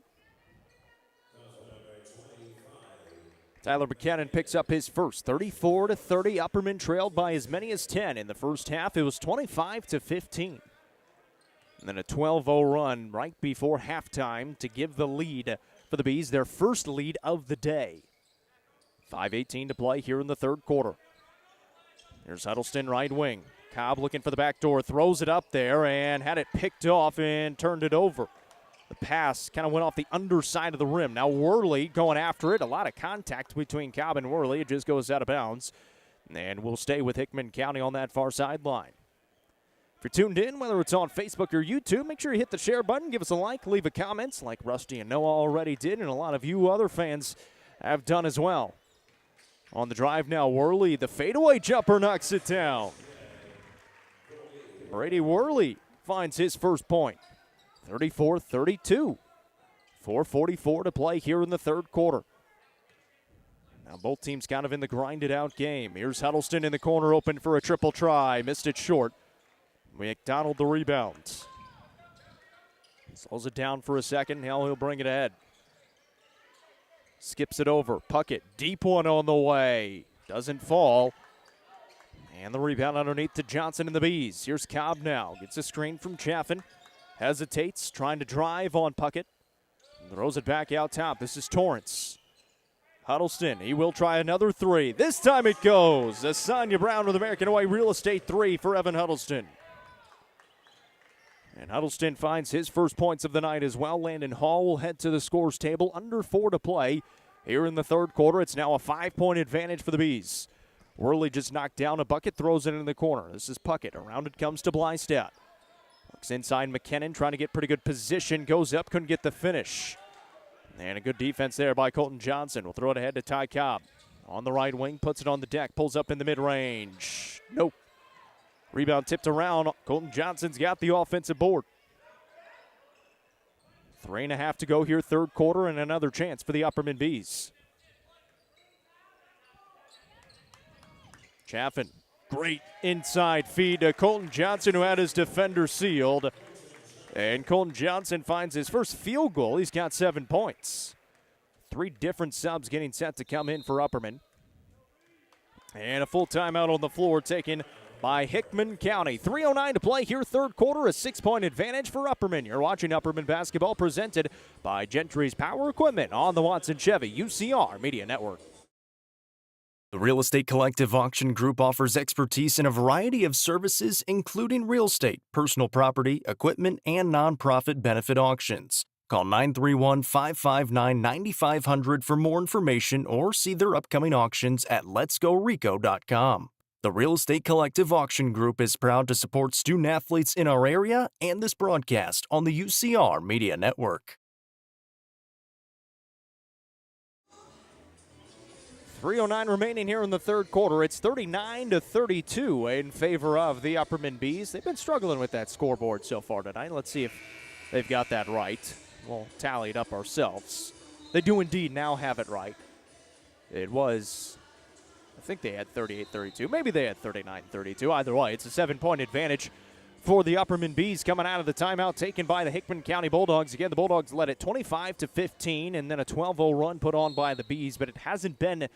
Tyler Buchanan picks up his first, 34-30. Upperman trailed by as many as 10 in the first half. It was 25-15. And then a 12-0 run right before halftime to give the lead for the Bees, their first lead of the day. 5:18 to play here in the third quarter. Here's Huddleston, right wing. Cobb looking for the back door, throws it up there and had it picked off and turned it over. The pass kind of went off the underside of the rim. Now Worley going after it. A lot of contact between Cobb and Worley. It just goes out of bounds. And we'll stay with Hickman County on that far sideline. If you're tuned in, whether it's on Facebook or YouTube, make sure you hit the share button, give us a like, leave a comment like Rusty and Noah already did, and a lot of you other fans have done as well. On the drive now, Worley, the fadeaway jumper knocks it down. Brady Worley finds his first point. 34-32. 4:44 to play here in the third quarter. Now both teams kind of in the grinded out game. Here's Huddleston in the corner, open for a triple try. Missed it short. McDonald the rebound. Slows it down for a second. Now he'll bring it ahead. Skips it over. Puckett, deep one on the way. Doesn't fall. And the rebound underneath to Johnson and the Bees. Here's Cobb now. Gets a screen from Chaffin. Hesitates, trying to drive on Puckett. Throws it back out top. This is Torrance. Huddleston, he will try another three. This time it goes. Asanya Brown with American Way Real Estate 3 for Evan Huddleston. And Huddleston finds his first points of the night as well. Landon Hall will head to the scores table. Under 4 to play here in the third quarter. It's now a 5-point advantage for the Bees. Worley just knocked down a bucket, throws it in the corner. This is Puckett. Around it comes to Blystad. Looks inside McKinnon, trying to get pretty good position. Goes up, couldn't get the finish. And a good defense there by Colton Johnson. We'll throw it ahead to Ty Cobb. On the right wing, puts it on the deck, pulls up in the mid-range. Nope. Rebound tipped around. Colton Johnson's got the offensive board. 3.5 to go here, third quarter, and another chance for the Upperman Bees. Chaffin, great inside feed to Colton Johnson, who had his defender sealed. And Colton Johnson finds his first field goal. He's got 7 points. 3 different subs getting set to come in for Upperman. And a full timeout on the floor taken by Hickman County. 3:09 to play here, third quarter, a 6-point advantage for Upperman. You're watching Upperman basketball presented by Gentry's Power Equipment on the Watson Chevy UCR Media Network. The Real Estate Collective Auction Group offers expertise in a variety of services, including real estate, personal property, equipment, and nonprofit benefit auctions. Call 931-559-9500 for more information or see their upcoming auctions at letsgorico.com. The Real Estate Collective Auction Group is proud to support student athletes in our area and this broadcast on the UCR Media Network. 3:09 remaining here in the third quarter. It's 39-32 in favor of the Upperman Bees. They've been struggling with that scoreboard so far tonight. Let's see if they've got that right. We'll tally it up ourselves. They do indeed now have it right. It was, I think they had 38-32. Maybe they had 39-32. Either way, it's a 7-point advantage for the Upperman Bees coming out of the timeout taken by the Hickman County Bulldogs. Again, the Bulldogs led it 25-15, and then a 12-0 run put on by the Bees, but it hasn't been a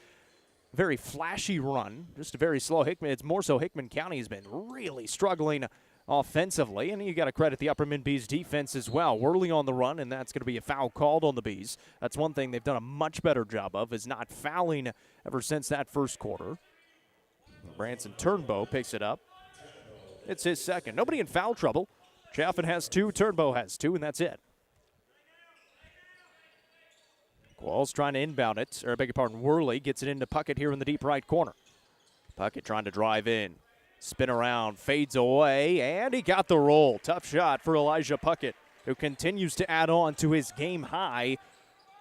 very flashy run, just a very slow Hickman. It's more so Hickman County has been really struggling offensively, and you got to credit the Upperman Bees defense as well. Worley on the run, and that's going to be a foul called on the Bees. That's one thing they've done a much better job of, is not fouling ever since that first quarter. Branson Turnbow picks it up. It's his second. Nobody in foul trouble. Chaffin has 2, Turnbow has 2, and that's it. Qualls trying to inbound it, or I beg your pardon, Worley gets it into Puckett here in the deep right corner. Puckett trying to drive in. Spin around, fades away, and he got the roll. Tough shot for Elijah Puckett, who continues to add on to his game high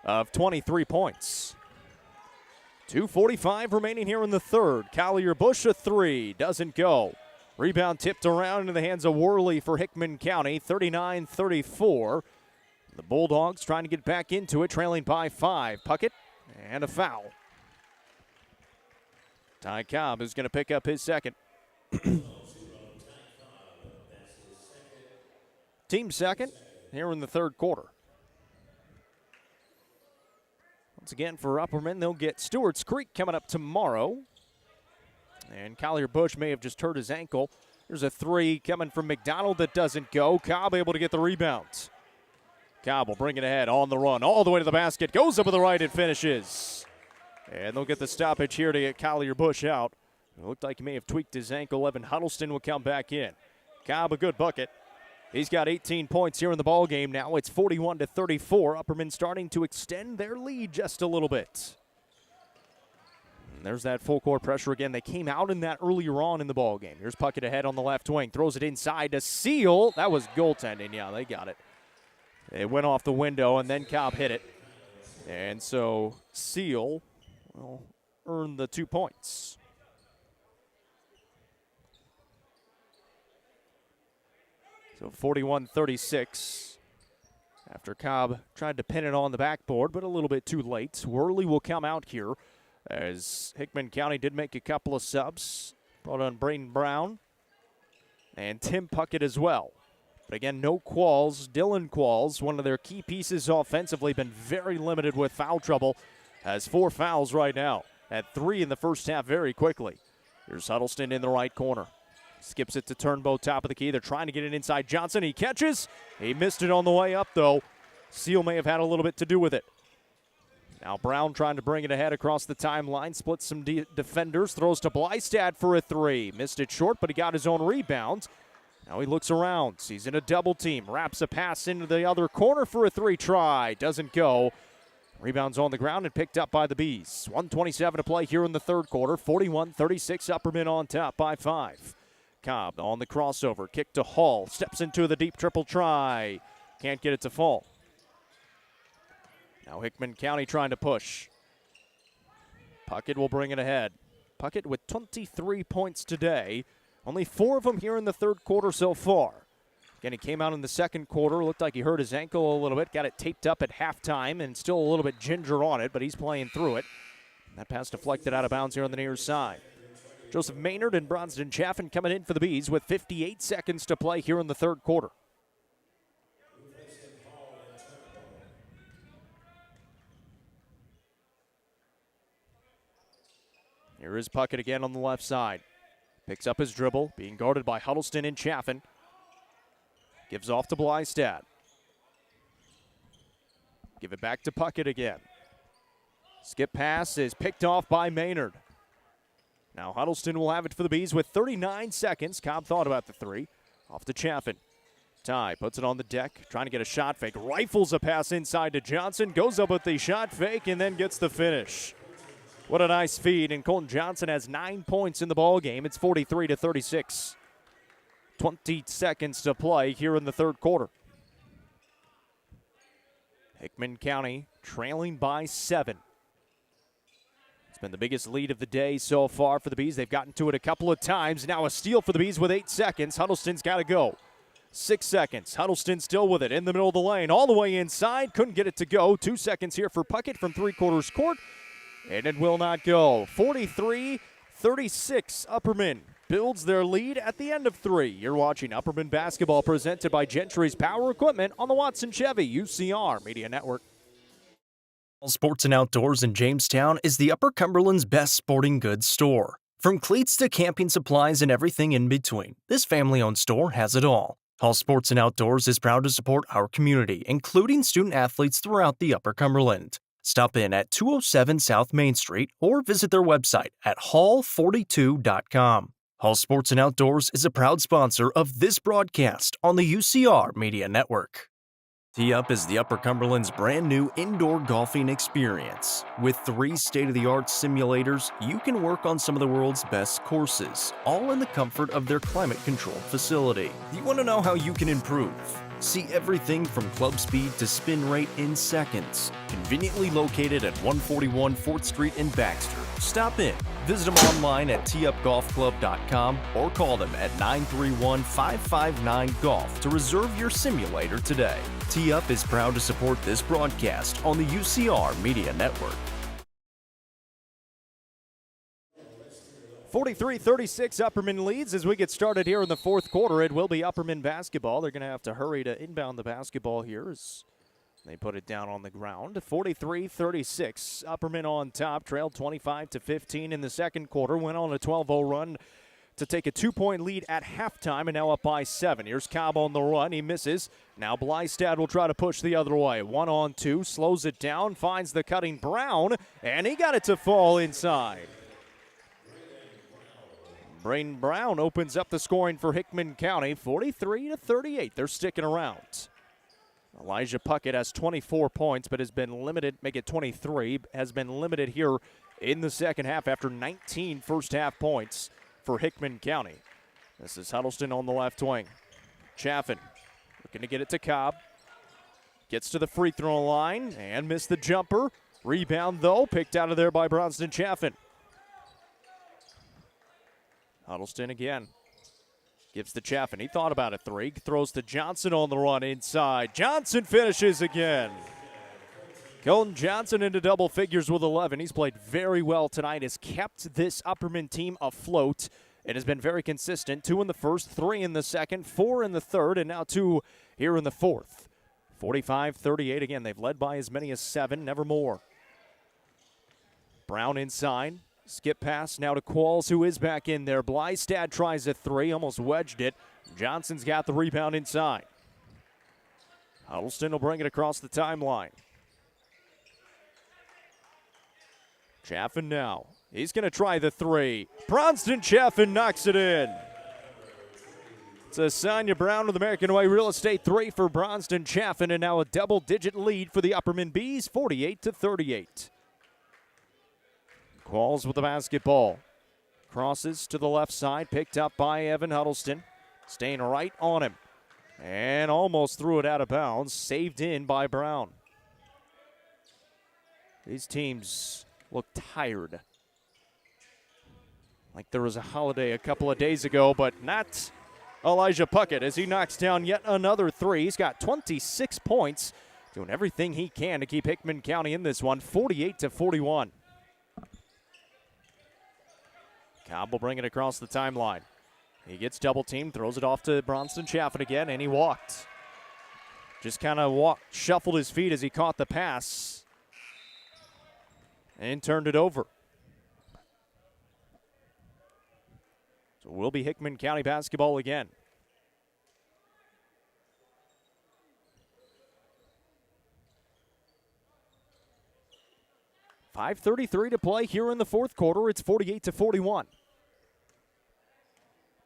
of 23 points. 2:45 remaining here in the third. Collier Bush a three, doesn't go. Rebound tipped around into the hands of Worley for Hickman County, 39-34. The Bulldogs trying to get back into it, trailing by 5. Puckett, and a foul. Ty Cobb is going to pick up his second. Team second here in the third quarter. Once again for Upperman, they'll get Stewart's Creek coming up tomorrow. And Collier Bush may have just hurt his ankle. There's a three coming from McDonald that doesn't go. Cobb able to get the rebound. Cobb will bring it ahead on the run all the way to the basket. Goes up with the right and finishes. And they'll get the stoppage here to get Collier Bush out. It looked like he may have tweaked his ankle. Evan Huddleston will come back in. Cobb, a good bucket. He's got 18 points here in the ballgame now. It's 41-34. Upperman starting to extend their lead just a little bit. And there's that full court pressure again. They came out in that earlier on in the ballgame. Here's Puckett ahead on the left wing. Throws it inside to Seal. That was goaltending. Yeah, they got it. It went off the window, and then Cobb hit it. And so Seal will earn the 2 points. So 41-36 after Cobb tried to pin it on the backboard, but a little bit too late. Worley will come out here as Hickman County did make a couple of subs. Brought on Braden Brown and Tim Puckett as well. But again, no Qualls. Dylan Qualls, one of their key pieces offensively, been very limited with foul trouble. Has 4 fouls right now. Had 3 in the first half very quickly. Here's Huddleston in the right corner. Skips it to Turnbow, top of the key. They're trying to get it inside Johnson. He catches. He missed it on the way up, though. Seal may have had a little bit to do with it. Now Brown trying to bring it ahead across the timeline. Splits some defenders. Throws to Blystad for a 3. Missed it short, but he got his own rebound. Now he looks around. Sees in a double team. Wraps a pass into the other corner for a 3 try. Doesn't go. Rebounds on the ground and picked up by the Bees. 1:27 to play here in the third quarter. 41-36 Upperman on top by 5. Cobb on the crossover. Kick to Hall. Steps into the deep triple try. Can't get it to fall. Now Hickman County trying to push. Puckett will bring it ahead. Puckett with 23 points today. Only 4 of them here in the third quarter so far. Again, he came out in the second quarter. Looked like he hurt his ankle a little bit. Got it taped up at halftime and still a little bit ginger on it, but he's playing through it. That pass deflected out of bounds here on the near side. Joseph Maynard and Bronston Chaffin coming in for the Bees with 58 seconds to play here in the third quarter. Here is Puckett again on the left side. Picks up his dribble, being guarded by Huddleston and Chaffin. Gives off to Blystad. Give it back to Puckett again. Skip pass is picked off by Maynard. Now Huddleston will have it for the Bees with 39 seconds. Cobb thought about the 3. Off to Chaffin. Ty puts it on the deck, trying to get a shot fake. Rifles a pass inside to Johnson. Goes up with the shot fake and then gets the finish. What a nice feed, and Colton Johnson has 9 points in the ball game. It's 43-36. 20 seconds to play here in the third quarter. Hickman County trailing by 7. It's been the biggest lead of the day so far for the Bees. They've gotten to it a couple of times. Now a steal for the Bees with 8 seconds. Huddleston's got to go. 6 seconds. Huddleston still with it in the middle of the lane. All the way inside. Couldn't get it to go. 2 seconds here for Puckett from three-quarters court. And it will not go. 43-36. Upperman builds their lead at the end of 3. You're watching Upperman basketball presented by Gentry's Power Equipment on the Watson Chevy UCR Media Network. Sports and Outdoors in Jamestown is the Upper Cumberland's best sporting goods store. From cleats to camping supplies and everything in between, this family-owned store has it all. Hall Sports and Outdoors is proud to support our community, including student athletes throughout the Upper Cumberland. Stop in at 207 South Main Street or visit their website at hall42.com. Hall Sports and Outdoors is a proud sponsor of this broadcast on the UCR Media Network. Tee Up is the Upper Cumberland's brand new indoor golfing experience. With 3 state-of-the-art simulators, you can work on some of the world's best courses, all in the comfort of their climate-controlled facility. You want to know how you can improve? See everything from club speed to spin rate in seconds. Conveniently located at 141 4th Street in Baxter. Stop in. Visit them online at teeupgolfclub.com or call them at 931-559-GOLF to reserve your simulator today. Tee Up is proud to support this broadcast on the UCR Media Network. 43-36, Upperman leads as we get started here in the fourth quarter. It will be Upperman basketball. They're going to have to hurry to inbound the basketball here as they put it down on the ground. 43-36, Upperman on top, trailed 25-15 in the second quarter. Went on a 12-0 run to take a 2-point lead at halftime and now up by 7. Here's Cobb on the run. He misses. Now Blystad will try to push the other way. 1-on-2, slows it down, finds the cutting Brown, and he got it to fall inside. Braden Brown opens up the scoring for Hickman County, 43-38. They're sticking around. Elijah Puckett has 24 points, but has been limited, make it 23, has been limited here in the second half after 19 first half points for Hickman County. This is Huddleston on the left wing. Chaffin looking to get it to Cobb. Gets to the free throw line and missed the jumper. Rebound, though, picked out of there by Bronston Chaffin. Huddleston again. Gives to Chaffin. He thought about it. 3. Throws to Johnson on the run inside. Johnson finishes again. Colton Johnson into double figures with 11. He's played very well tonight. Has kept this Upperman team afloat. It has been very consistent. 2 in the first, 3 in the second, 4 in the third, and now 2 here in the fourth. 45-38. Again, they've led by as many as 7, never more. Brown inside. Skip pass now to Qualls, who is back in there. Blystad tries a 3, almost wedged it. Johnson's got the rebound inside. Huddleston will bring it across the timeline. Chaffin now. He's going to try the 3. Bronston Chaffin knocks it in. It's a Sonia Brown with American Way Real Estate 3 for Bronston Chaffin, and now a double-digit lead for the Upperman Bees, 48-38. Qualls with the basketball. Crosses to the left side, picked up by Evan Huddleston. Staying right on him. And almost threw it out of bounds. Saved in by Brown. These teams look tired. Like there was a holiday a couple of days ago, but not Elijah Puckett as he knocks down yet another 3. He's got 26 points. Doing everything he can to keep Hickman County in this one, 48-41. Cobb will bring it across the timeline. He gets double teamed, throws it off to Bronston Chaffin again, and he walked. Just kind of shuffled his feet as he caught the pass and turned it over. So it will be Hickman County basketball again. .5:33 to play here in the fourth quarter. It's 48-41.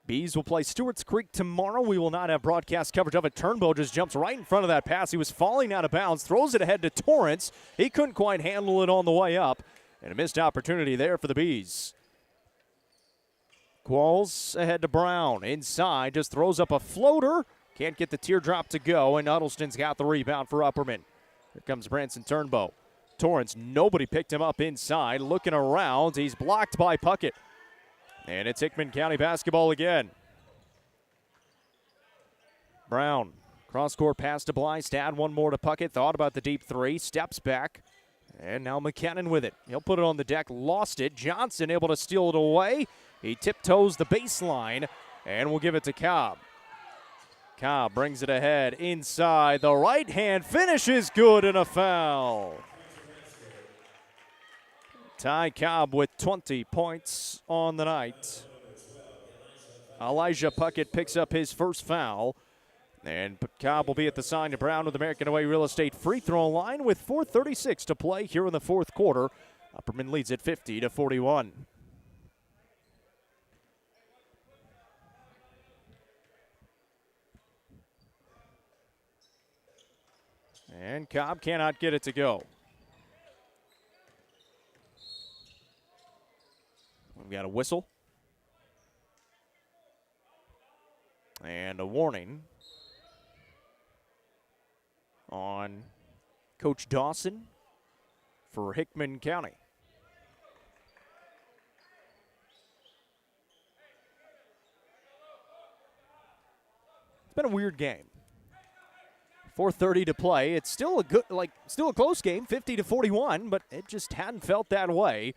Bees will play Stewart's Creek tomorrow. We will not have broadcast coverage of it. Turnbow just jumps right in front of that pass. He was falling out of bounds, throws it ahead to Torrance. He couldn't quite handle it on the way up, and a missed opportunity there for the Bees. Qualls ahead to Brown. Inside, just throws up a floater. Can't get the teardrop to go, and Huddleston's got the rebound for Upperman. Here comes Branson Turnbow. Torrance, nobody picked him up inside. Looking around, he's blocked by Puckett. And it's Hickman County basketball again. Brown, cross-court pass to Blystad. One more to Puckett. Thought about the deep 3. Steps back. And now McKinnon with it. He'll put it on the deck. Lost it. Johnson able to steal it away. He tiptoes the baseline. And we'll give it to Cobb. Cobb brings it ahead. Inside. The right hand finish is good and a foul. Ty Cobb with 20 points on the night. Elijah Puckett picks up his first foul. And Cobb will be at the sign to Brown with American Way Real Estate free throw line with 4:36 to play here in the fourth quarter. Upperman leads at 50-41. And Cobb cannot get it to go. We've got a whistle. And a warning on Coach Dawson for Hickman County. It's been a weird game. 4:30 to play. It's still a close game, 50-41, but it just hadn't felt that way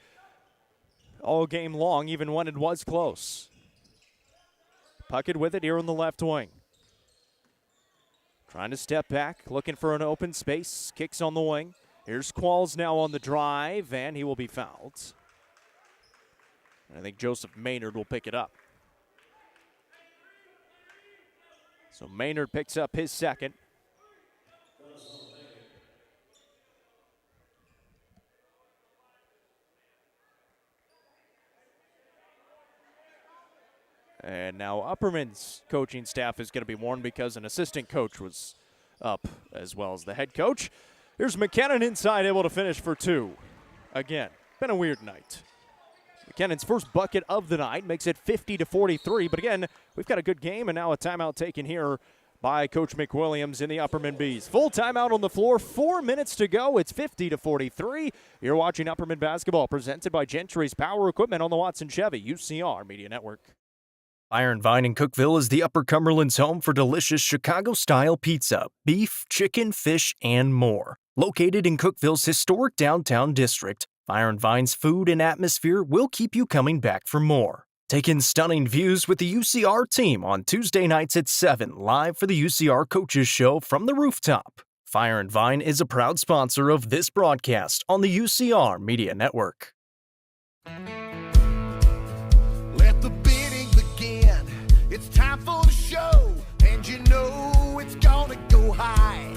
all game long, even when it was close. Puckett with it here on the left wing. Trying to step back, looking for an open space. Kicks on the wing. Here's Qualls now on the drive, and he will be fouled. And I think Joseph Maynard will pick it up. So Maynard picks up his second. And now Upperman's coaching staff is going to be warned because an assistant coach was up as well as the head coach. Here's McKinnon inside, able to finish for two. Again, been a weird night. McKinnon's first bucket of the night makes it 50-43. But again, we've got a good game, and now a timeout taken here by Coach McWilliams in the Upperman Bees. Full timeout on the floor, 4 minutes to go. It's 50-43. You're watching Upperman basketball presented by Gentry's Power Equipment on the Watson Chevy UCR Media Network. Fire and Vine in Cookeville is the Upper Cumberland's home for delicious Chicago-style pizza, beef, chicken, fish, and more. Located in Cookeville's historic downtown district, Fire and Vine's food and atmosphere will keep you coming back for more. Take in stunning views with the UCR team on Tuesday nights at 7, live for the UCR Coaches Show from the rooftop. Fire and Vine is a proud sponsor of this broadcast on the UCR Media Network. Let the bidding begin. It's time for the show, and you know it's gonna go high.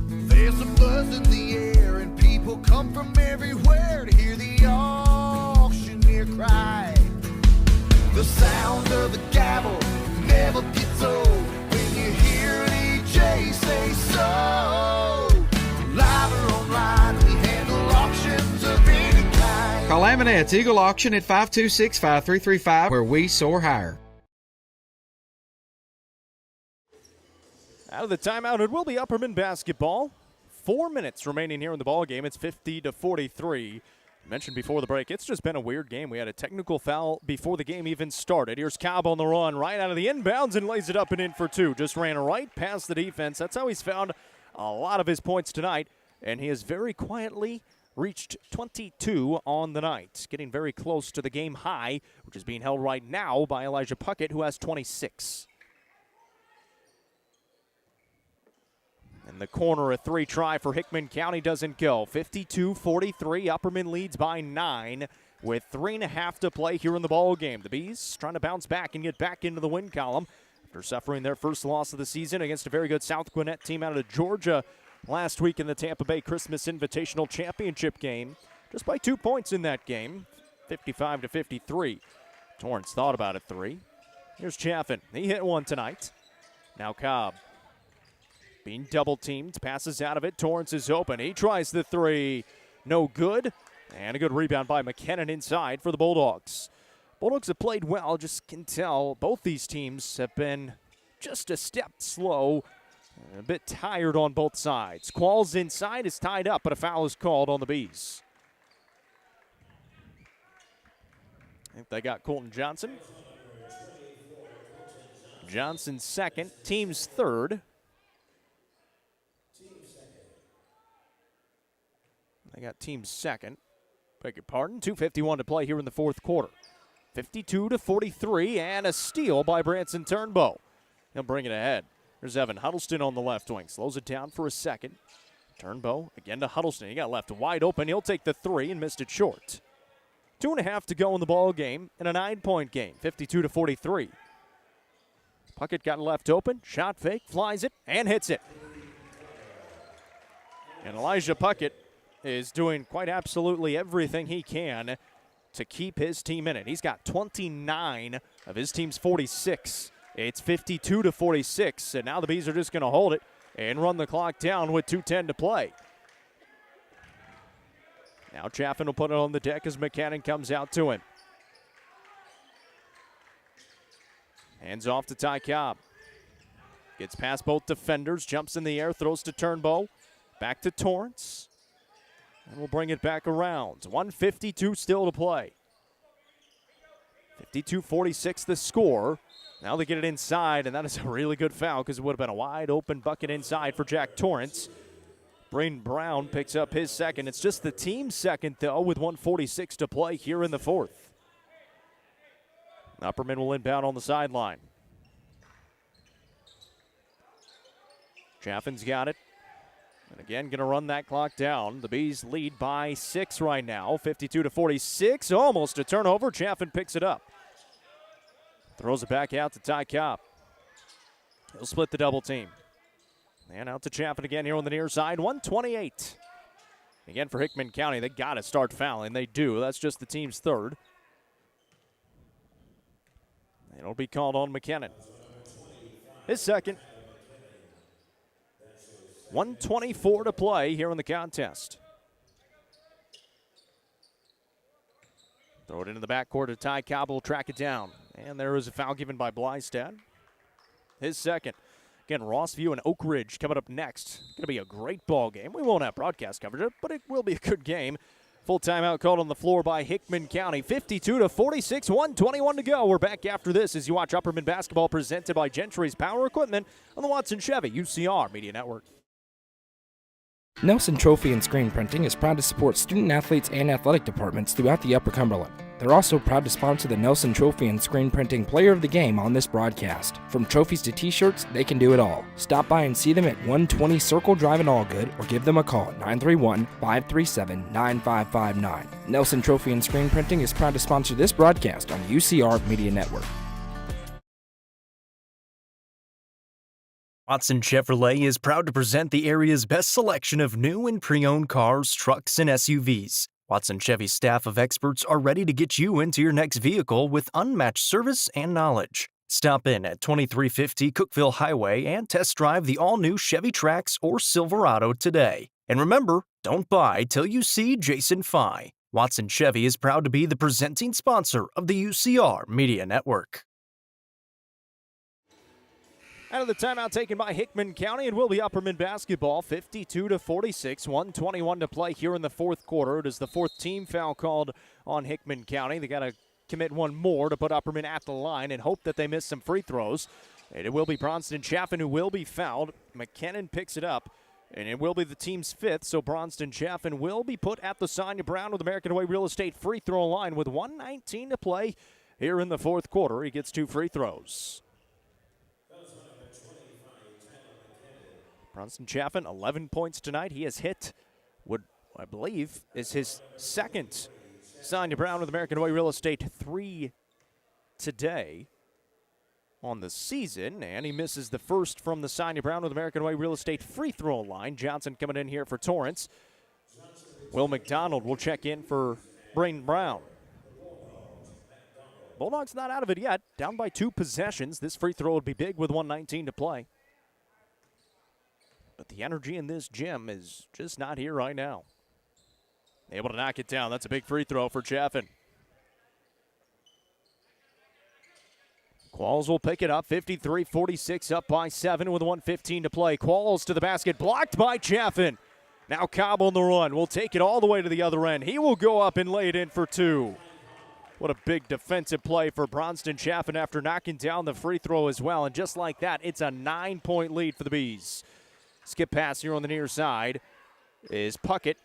There's a buzz in the air, and people come from everywhere to hear the auctioneer cry. The sound of the gavel never gets old when you hear an EJ say so. Live or online, we handle auctions of any kind. Call Amanette's Eagle Auction at 526-5335, where we soar higher. Out of the timeout, it will be Upperman basketball. 4 minutes remaining here in the ball game. It's 50-43. Mentioned before the break, it's just been a weird game. We had a technical foul before the game even started. Here's Cobb on the run, right out of the inbounds, and lays it up and in for two. Just ran right past the defense. That's how he's found a lot of his points tonight, and he has very quietly reached 22 on the night, getting very close to the game high, which is being held right now by Elijah Puckett, who has 26. In the corner, a three try for Hickman County doesn't go. 52-43, Upperman leads by 9 with 3.5 to play here in the ball game. The Bees trying to bounce back and get back into the win column after suffering their first loss of the season against a very good South Gwinnett team out of Georgia last week in the Tampa Bay Christmas Invitational Championship game. Just by 2 points in that game, 55-53. Torrance thought about a three. Here's Chaffin. He hit one tonight. Now Cobb. Being double-teamed, passes out of it. Torrance is open. He tries the three. No good. And a good rebound by McKinnon inside for the Bulldogs. Bulldogs have played well. Just can tell both these teams have been just a step slow. A bit tired on both sides. Qualls inside is tied up, but a foul is called on the Bees. I think they got Colton Johnson. Johnson's second, team's third. They got team's second. Beg your pardon. 2:51 to play here in the fourth quarter. 52-43, and a steal by Branson Turnbow. He'll bring it ahead. There's Evan Huddleston on the left wing. Slows it down for a second. Turnbow again to Huddleston. He got left wide open. He'll take the three and missed it short. 2.5 to go in the ball game in a 9-point game. 52-43. Puckett got left open. Shot fake. Flies it and hits it. And Elijah Puckett is doing quite absolutely everything he can to keep his team in it. He's got 29 of his team's 46. It's 52-46, and now the Bees are just going to hold it. and run the clock down with 2:10 to play. Now Chaffin will put it on the deck as McKinnon comes out to him. Hands off to Ty Cobb. Gets past both defenders, jumps in the air, throws to Turnbow. Back to Torrance. And we'll bring it back around. 1:52 still to play. 52-46 the score. Now they get it inside, and that is a really good foul because it would have been a wide open bucket inside for Jack Torrance. Braden Brown picks up his second. It's just the team's second, though, with 1:46 to play here in the fourth. Upperman will inbound on the sideline. Chaffin's got it. And again, going to run that clock down. The Bees lead by 6 right now, 52-46. Almost a turnover. Chaffin picks it up. Throws it back out to Ty Cobb. He'll split the double team. And out to Chaffin again here on the near side. 1:28. Again for Hickman County, they got to start fouling. They do. That's just the team's third. It'll be called on McKinnon. His second. 1:24 to play here in the contest. Throw it into the backcourt to Ty Cobb. Will track it down. And there is a foul given by Blystad. His second. Again, Rossview and Oak Ridge coming up next. Going to be a great ball game. We won't have broadcast coverage, but it will be a good game. Full timeout called on the floor by Hickman County. 52-46, 1:21 to go. We're back after this as you watch Upperman basketball presented by Gentry's Power Equipment on the Watson Chevy UCR Media Network. Nelson Trophy and Screen Printing is proud to support student athletes and athletic departments throughout the Upper Cumberland. They're also proud to sponsor the Nelson Trophy and Screen Printing Player of the Game on this broadcast. From trophies to t-shirts, they can do it all. Stop by and see them at 120 Circle Drive in Allgood or give them a call at 931-537-9559. Nelson Trophy and Screen Printing is proud to sponsor this broadcast on the UCR Media Network. Watson Chevrolet is proud to present the area's best selection of new and pre-owned cars, trucks, and SUVs. Watson Chevy's staff of experts are ready to get you into your next vehicle with unmatched service and knowledge. Stop in at 2350 Cookeville Highway and test drive the all-new Chevy Trax or Silverado today. And remember, don't buy till you see Jason Fye. Watson Chevy is proud to be the presenting sponsor of the UCR Media Network. Out of the timeout taken by Hickman County, it will be Upperman basketball, 52-46, 1:21 to play here in the fourth quarter. It is the fourth team foul called on Hickman County. They got to commit one more to put Upperman at the line and hope that they miss some free throws. And it will be Bronston Chaffin who will be fouled. McKinnon picks it up, and it will be the team's fifth. So Bronston Chaffin will be put at the Sonia Brown with American Way Real Estate free throw line with 1:19 to play here in the fourth quarter. He gets 2 free throws. Bronston Chaffin, 11 points tonight. He has hit what I believe is his second Sonia Brown with American Way Real Estate 3 today on the season. And he misses the first from the Sonia Brown with American Way Real Estate free throw line. Johnson coming in here for Torrance. Will McDonald will check in for Braden Brown. Bulldogs not out of it yet. Down by 2 possessions. This free throw would be big with 1:19 to play. But the energy in this gym is just not here right now. Able to knock it down. That's a big free throw for Chaffin. Qualls will pick it up. 53-46 up by 7 with 1:15 to play. Qualls to the basket. Blocked by Chaffin. Now Cobb on the run. Will take it all the way to the other end. He will go up and lay it in for 2. What a big defensive play for Bronston Chaffin after knocking down the free throw as well. And just like that, it's a 9-point lead for the Bees. Skip pass here on the near side is Puckett.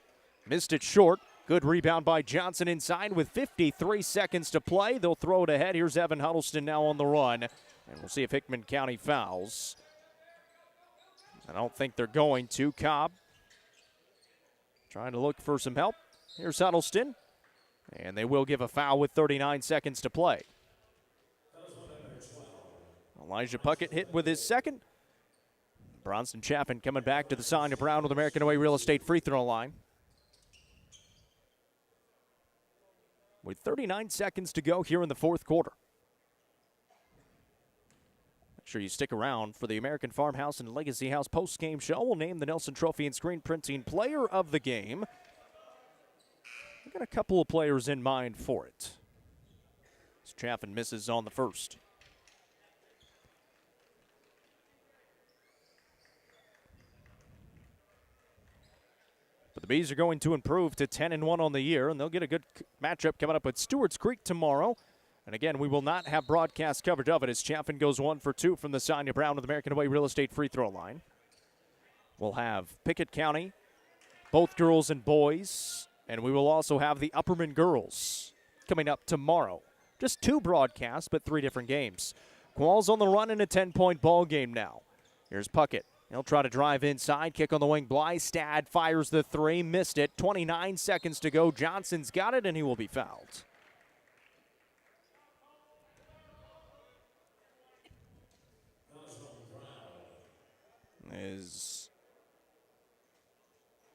Missed it short. Good rebound by Johnson inside with 53 seconds to play. They'll throw it ahead. Here's Evan Huddleston now on the run. And we'll see if Hickman County fouls. I don't think they're going to. Cobb trying to look for some help. Here's Huddleston. And they will give a foul with 39 seconds to play. Elijah Puckett hit with his second. Bronston Chaffin coming back to the Sonia Brown with American Way Real Estate free throw line. With 39 seconds to go here in the fourth quarter. Sure you stick around for the American Farmhouse and Legacy House post-game show. We'll name the Nelson Trophy and Screen Printing Player of the Game. We've got a couple of players in mind for it. Chaffin misses on the first. But the Bees are going to improve to 10-1 on the year, and they'll get a good matchup coming up with Stewart's Creek tomorrow. And again, we will not have broadcast coverage of it as Chaffin goes 1 for 2 from the Sonia Brown with American Way Real Estate free throw line. We'll have Pickett County, both girls and boys, and we will also have the Upperman girls coming up tomorrow. Just 2 broadcasts, but 3 different games. Qualls on the run in a 10-point ball game now. Here's Puckett. He'll try to drive inside, kick on the wing. Blystad fires the 3, missed it. 29 seconds to go. Johnson's got it, and he will be fouled.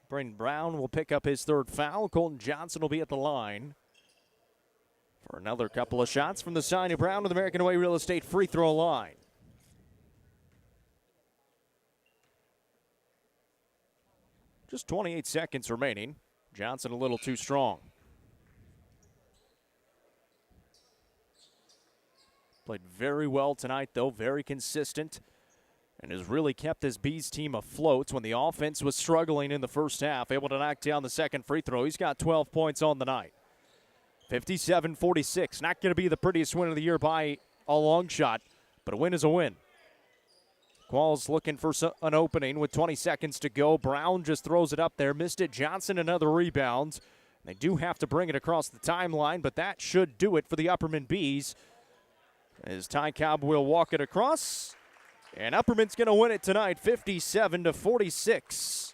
Braden Brown will pick up his 3rd foul. Colton Johnson will be at the line for another couple of shots from the Sonia Brown with American Way Real Estate free throw line. Just 28 seconds remaining. Johnson a little too strong. Played very well tonight, though, very consistent, and has really kept this Bees team afloat when the offense was struggling in the first half. Able to knock down the second free throw. He's got 12 points on the night. 57-46. Not going to be the prettiest win of the year by a long shot, but a win is a win. Qualls looking for an opening with 20 seconds to go. Brown just throws it up there. Missed it. Johnson another rebound. They do have to bring it across the timeline, but that should do it for the Upperman Bees. As Ty Cobb will walk it across. And Upperman's going to win it tonight, 57-46.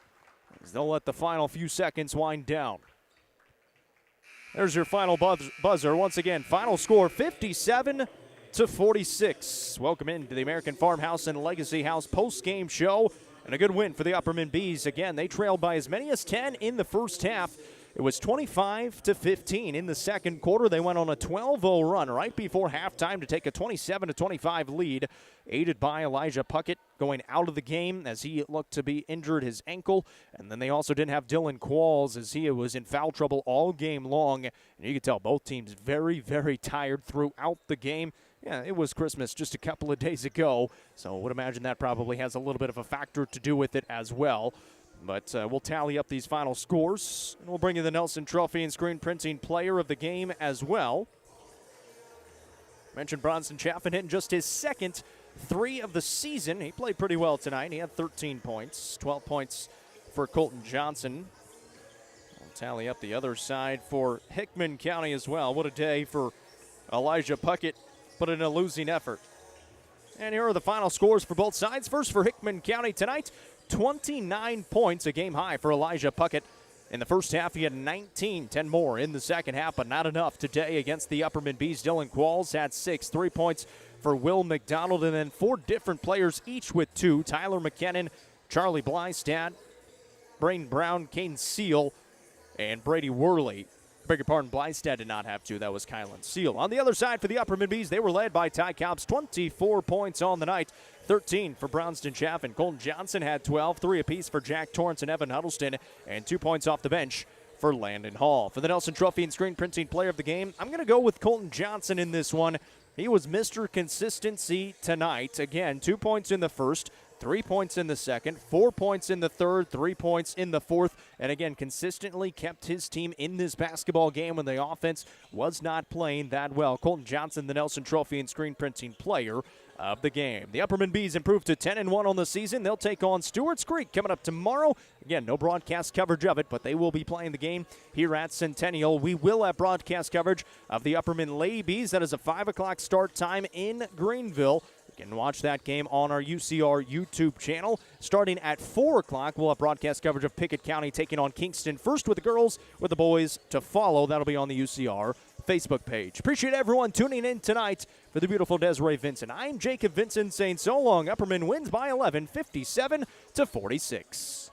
As they'll let the final few seconds wind down. There's your final buzzer. Once again, final score 57-46. Welcome into the American Farmhouse and Legacy House post-game show. And a good win for the Upperman Bees. Again, they trailed by as many as 10 in the first half. It was 25-15 in the second quarter. They went on a 12-0 run right before halftime to take a 27-25 lead, aided by Elijah Puckett going out of the game as he looked to be injured his ankle. And then they also didn't have Dylan Qualls as he was in foul trouble all game long. And you could tell both teams very, very tired throughout the game. Yeah, it was Christmas just a couple of days ago, so I would imagine that probably has a little bit of a factor to do with it as well. But we'll tally up these final scores, and we'll bring you the Nelson Trophy and Screen Printing Player of the Game as well. Mentioned Bronson Chaffin hitting just his second 3 of the season. He played pretty well tonight. He had 13 points, 12 points for Colton Johnson. We'll tally up the other side for Hickman County as well. What a day for Elijah Puckett, but in a losing effort. And here are the final scores for both sides. First for Hickman County tonight, 29 points, a game high for Elijah Puckett. In the first half, he had 19, 10 more in the second half, but not enough today against the Upperman Bees. Dylan Qualls had 6, 3 points for Will McDonald, and then 4 different players, each with 2. Tyler McKinnon, Charlie Blystad, Braden Brown, Caden Seal, and Brady Worley. Beg your pardon, Blystad did not have 2. That was Kylan Seal. On the other side for the Upperman Bees, they were led by Ty Cobbs, 24 points on the night, 13 for Brownston Chaffin. Colton Johnson had 12, 3 apiece for Jack Torrance and Evan Huddleston, and 2 points off the bench for Landon Hall. For the Nelson Trophy and Screen Printing Player of the Game, I'm going to go with Colton Johnson in this one. He was Mr. Consistency tonight. Again, 2 points in the first, 3 points in the second, 4 points in the third, 3 points in the fourth, and again, consistently kept his team in this basketball game when the offense was not playing that well. Colton Johnson, the Nelson Trophy and Screen Printing Player of the Game. The Upperman Bees improved to 10-1 on the season. They'll take on Stewart's Creek coming up tomorrow. Again, no broadcast coverage of it, but they will be playing the game here at Centennial. We will have broadcast coverage of the Upperman Lady Bees. That is a 5 o'clock start time in Greenville. You can watch that game on our UCR YouTube channel. Starting at 4 o'clock, we'll have broadcast coverage of Pickett County taking on Kingston. First with the girls, with the boys to follow. That'll be on the UCR Facebook page. Appreciate everyone tuning in tonight for the beautiful Desiree Vincent. I'm Jacob Vincent saying so long. Upperman wins by 11, 57-46.